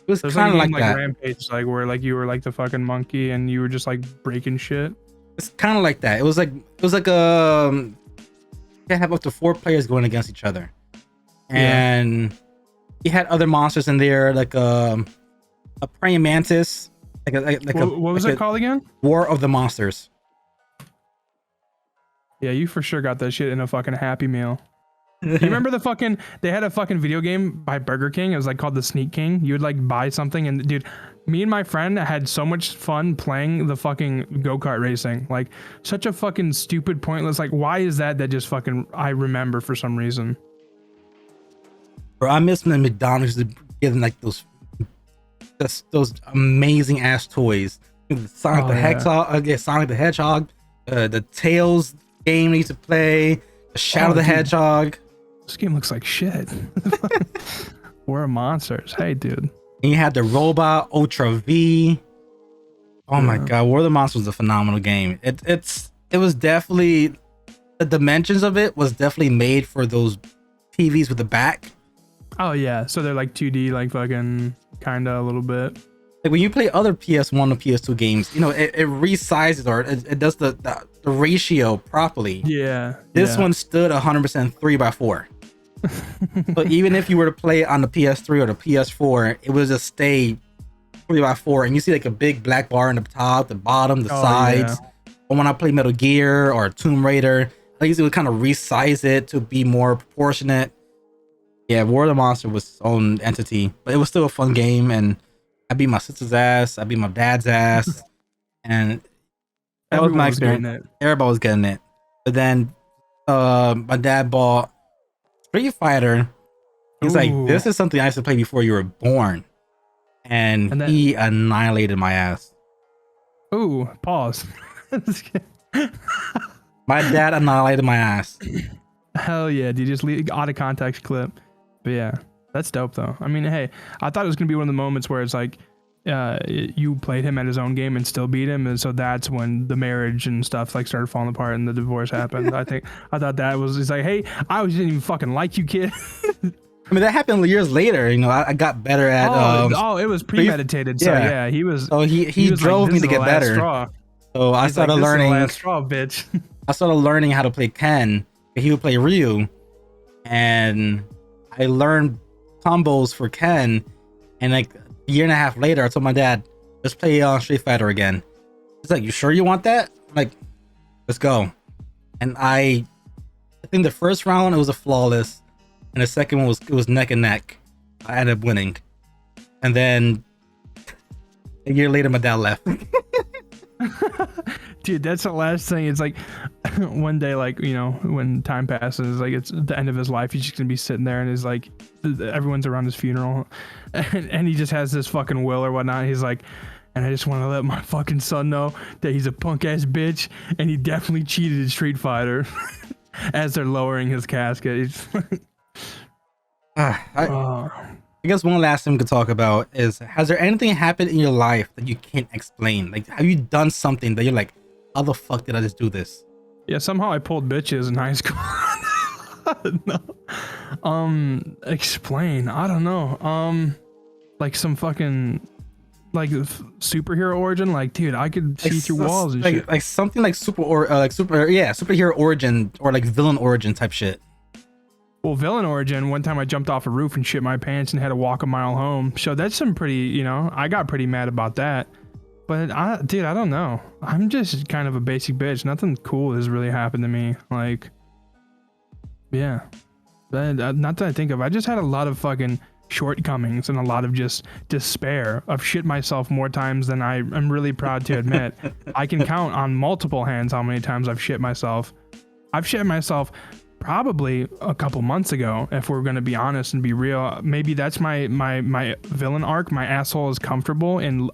It was kind of like that. Rampage, like where like you were like the fucking monkey and you were just like breaking shit. It's kind of like that. It was like you have up to 4 players going against each other, and you had other monsters in there, like a praying mantis. What was it called again? War of the Monsters. Yeah, you for sure got that shit in a fucking Happy Meal. You remember they had a fucking video game by Burger King. It was like called the Sneak King. You would like buy something, and dude, me and my friend had so much fun playing the fucking go-kart racing. Like such a fucking stupid, pointless, like why is that just fucking I remember for some reason. Bro, I miss when McDonald's giving like those amazing ass toys. Sonic the Hedgehog, the Tails game we used to play, the Shadow the Hedgehog. This game looks like shit. We're monsters. Hey, dude. And you had the robot Ultra V. Oh my god, War of the Monsters was a phenomenal game. It was definitely, the dimensions of it was definitely made for those TVs with the back. Oh yeah, so they're like 2D, like fucking kinda a little bit. Like when you play other PS1 or PS2 games, you know, it resizes or it does the ratio properly. Yeah. This one stood 100% 3x4. But even if you were to play it on the PS3 or the PS4, it would just stay 3x4, and you see like a big black bar on the top, the bottom, the sides. But when I play Metal Gear or Tomb Raider, I usually would kind of resize it to be more proportionate. Yeah, War of the Monster was its own entity, but it was still a fun game, and I beat my sister's ass, I beat my dad's ass, and That was my Everyone was getting experience. it. Everybody was getting it. But then my dad bought Street Fighter. He's like, Ooh. this is something I used to play before you were born. And then, he annihilated my ass. ooh, pause. My dad annihilated my ass. Hell yeah, dude, just leave out of context clip. But yeah, that's dope though. I mean, hey, I thought it was gonna be one of the moments where it's like, you played him at his own game and still beat him, and so that's when the marriage and stuff like started falling apart and the divorce happened. I thought that was just like, hey, I didn't even fucking like you, kid. I mean, that happened years later. You know, I got better at. It was premeditated. So yeah, he was. So he was drove like, me to get better. Straw. So I started learning. This is the last straw, bitch. I started learning how to play Ken. He would play Ryu, and I learned combos for Ken. And like a year and a half later, I told my dad, "Let's play Street Fighter again." He's like, "You sure you want that?" I'm like, "Let's go." And I think the first round it was a flawless, and the second one was neck and neck. I ended up winning, and then a year later, my dad left. Dude, that's the last thing. It's like one day, like, you know, when time passes, like it's the end of his life, he's just gonna be sitting there and he's like, everyone's around his funeral, and he just has this fucking will or whatnot. He's like, and I just want to let my fucking son know that he's a punk ass bitch and he definitely cheated in Street Fighter. As they're lowering his casket. I guess one last thing we could talk about is, has there anything happened in your life that you can't explain? Like, have you done something that you're like, how the fuck did I just do this? Yeah, somehow I pulled bitches in high school. No. Explain. I don't know. Like some fucking like superhero origin. Like, dude, I could see through walls and shit. Like something like superhero origin or like villain origin type shit. Well, villain origin, one time I jumped off a roof and shit my pants and had to walk a mile home. So that's some pretty, you know, I got pretty mad about that. But dude, I don't know. I'm just kind of a basic bitch. Nothing cool has really happened to me. Like, yeah. Not that I think of. I just had a lot of fucking shortcomings and a lot of just despair. I've shit myself more times than I'm really proud to admit. I can count on multiple hands how many times I've shit myself. I've shit myself probably a couple months ago, if we're going to be honest and be real. Maybe that's my villain arc. My asshole is comfortable and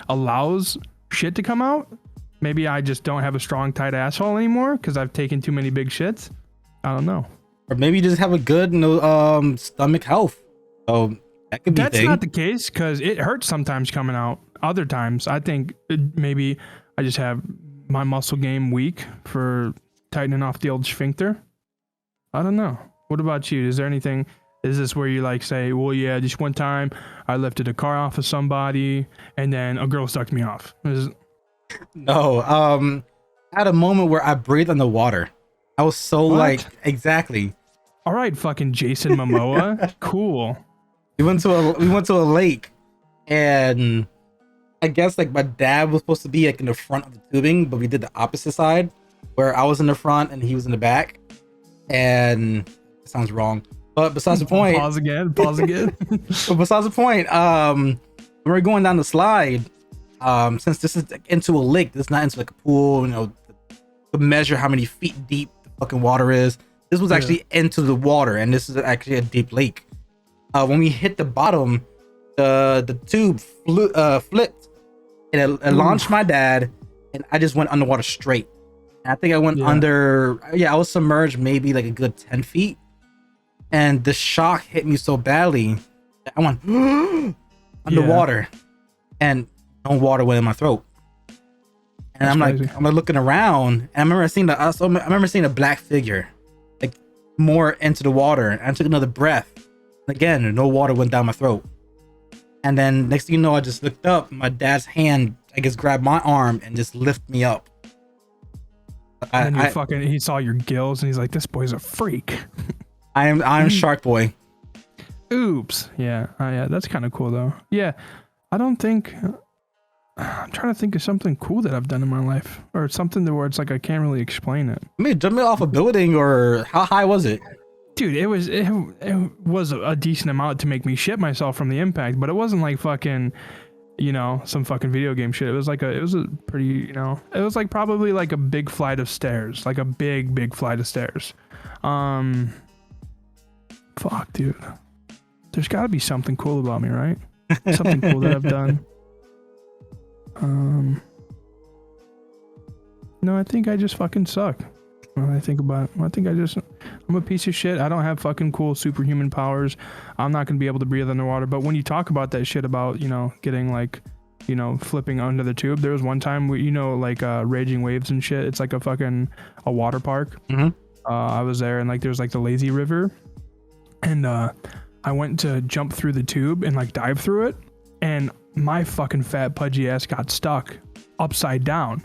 allows shit to come out. Maybe I just don't have a strong, tight asshole anymore because I've taken too many big shits. I don't know. Or maybe you just have a good stomach health. So that could be. That's not the case, because it hurts sometimes coming out. Other times, I think maybe I just have my muscle game weak for tightening off the old sphincter. I don't know. What about you? Is there anything? Is this where you like say, well, yeah, just one time I lifted a car off of somebody and then a girl sucked me off? No. I had a moment where I breathed underwater. I was so What? like, exactly. All right, fucking Jason Momoa. Cool. We went to a lake, and I guess like my dad was supposed to be like in the front of the tubing, but we did the opposite side, where I was in the front and he was in the back. And it sounds wrong, but besides the point. Pause again. But besides the point, when we're going down the slide, since this is into a lake, this is not into like a pool, you know, to measure how many feet deep the fucking water is. This was actually into the water, and this is actually a deep lake. When we hit the bottom, the tube flipped, and it launched my dad, and I just went underwater straight. And I think I went under. Yeah, I was submerged maybe like a good 10 feet, and the shock hit me so badly that I went underwater, and no water went in my throat. And I'm like looking around, and I remember seeing a black figure, like more into the water. And I took another breath, and again, no water went down my throat. And then next thing you know, I just looked up. My dad's hand, I guess, grabbed my arm and just lifted me up. And then he saw your gills, and he's like, "This boy's a freak." I'm Shark Boy. Oops. Yeah. Yeah. That's kind of cool though. Yeah. I don't think. I'm trying to think of something cool that I've done in my life, or something where it's like I can't really explain it. I mean, jumping off a building, or how high was it? Dude, it was a decent amount to make me shit myself from the impact, but it wasn't like fucking some fucking video game shit. It was a pretty, it was like probably like a big flight of stairs, like a big flight of stairs. Fuck, dude. There's got to be something cool about me, right? Something cool that I've done. No, I think I just fucking suck. When I think about it, I'm a piece of shit. I don't have fucking cool superhuman powers. I'm not going to be able to breathe underwater. But when you talk about that shit about, getting like, flipping under the tube, there was one time where, raging waves and shit. It's like a water park. Mm-hmm. I was there and like, there's like the lazy river. And I went to jump through the tube and like dive through it. And my fucking fat pudgy ass got stuck upside down.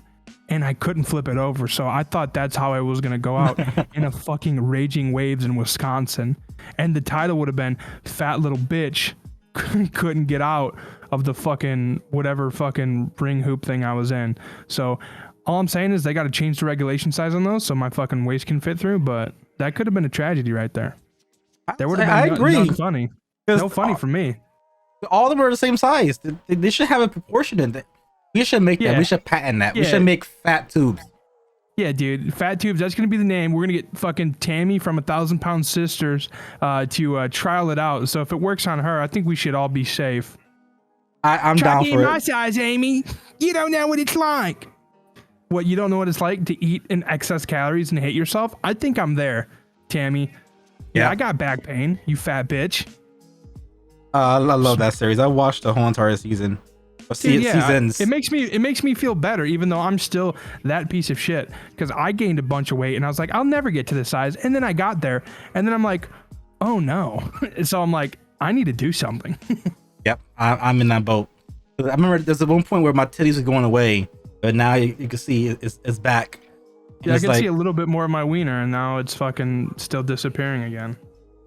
And I couldn't flip it over, so I thought that's how I was gonna go out in a fucking raging waves in Wisconsin. And the title would have been "Fat Little Bitch Couldn't Get Out of the fucking whatever fucking ring hoop thing I was in." So all I'm saying is they got to change the regulation size on those so my fucking waist can fit through. But that could have been a tragedy right there. There would have been I agree. None funny. No funny for me. All of them are the same size. They should have a proportion in it. We should make that. We should patent that. We should make fat tubes. Yeah, dude. Fat tubes. That's going to be the name. We're going to get fucking Tammy from 1,000 Pound Sisters to trial it out. So if it works on her, I think we should all be safe. I'm down for it. My size, Amy. You don't know what it's like. What, you don't know what it's like to eat in excess calories and hate yourself? I think I'm there, Tammy. Yeah, I got back pain, you fat bitch. I love that series. I watched the whole entire season. Dude, seasons. It makes me feel better, even though I'm still that piece of shit. Because I gained a bunch of weight, and I was like, I'll never get to this size. And then I got there, and then I'm like, oh no. So I'm like, I need to do something. Yep, I'm in that boat. I remember there's at one point where my titties were going away, but now you can see it's back. Yeah, I can see a little bit more of my wiener, and now it's fucking still disappearing again.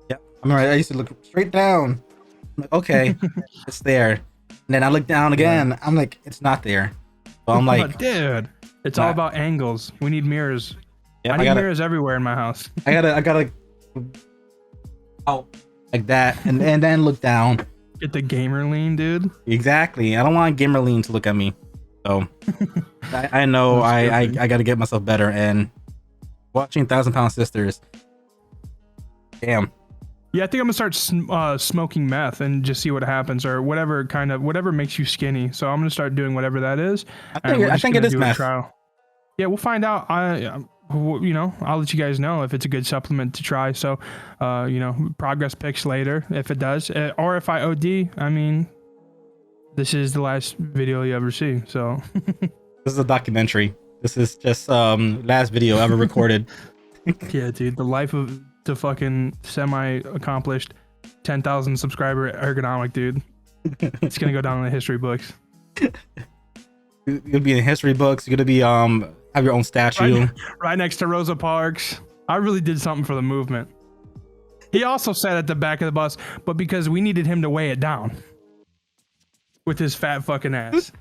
Yep, I remember I used to look straight down. I'm like, okay, it's there. And then I look down again. I'm like, it's not there. So I'm like, dude, it's all about angles. We need mirrors. Yep, I need mirrors everywhere in my house. I gotta out like that, and then look down. Get the gamer lean, dude. Exactly. I don't want gamer lean to look at me. So I know I gotta get myself better. And watching 1,000 Pound Sisters, damn. Yeah, I think I'm gonna start smoking meth and just see what happens, or whatever makes you skinny. So I'm gonna start doing whatever that is. I think it is meth. Yeah, we'll find out. I'll let you guys know if it's a good supplement to try. So, progress pics later if it does, or if I OD. I mean, this is the last video you ever see. So this is a documentary. This is just last video ever recorded. Yeah, dude, the life of the fucking semi-accomplished 10,000 subscriber ergonomic dude. It's gonna go down in the history books. You're gonna be in history books. You're gonna be have your own statue right next to Rosa Parks. I really did something for the movement. He also sat at the back of the bus, but because we needed him to weigh it down with his fat fucking ass.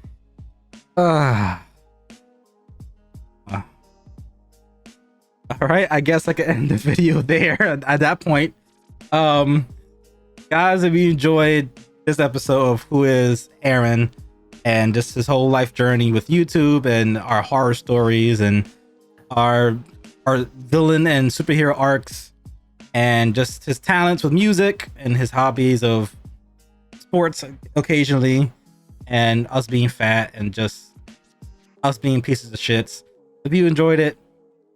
All right, I guess I can end the video there at that point. Guys, if you enjoyed this episode of Who Is Aaron and just his whole life journey with YouTube and our horror stories and our villain and superhero arcs and just his talents with music and his hobbies of sports occasionally and us being fat and just us being pieces of shits. If you enjoyed it,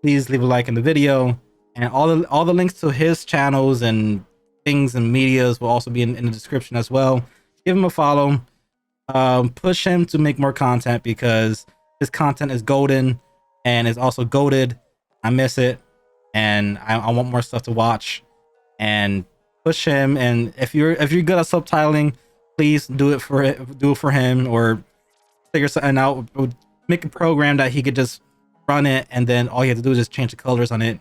please leave a like in the video, and all the links to his channels and things and medias will also be in the description as well. Give him a follow. Push him to make more content because his content is golden and is also goated. I miss it, and I want more stuff to watch. And push him. And if you're good at subtitling, please do it for him, or figure something out. Make a program that he could just run it, and then all you have to do is just change the colors on it,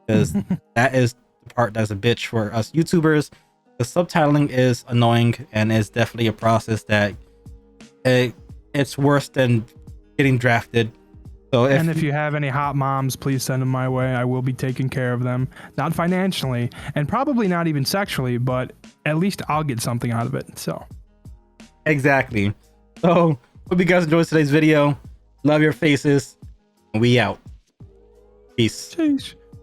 because that is the part that's a bitch for us YouTubers. The subtitling is annoying, and it's definitely a process that it's worse than getting drafted. So if you have any hot moms, please send them my way. I will be taking care of them, not financially and probably not even sexually, but at least I'll get something out of it. So exactly. So hope you guys enjoyed today's video. Love your faces. And we out. Peace. Sheesh.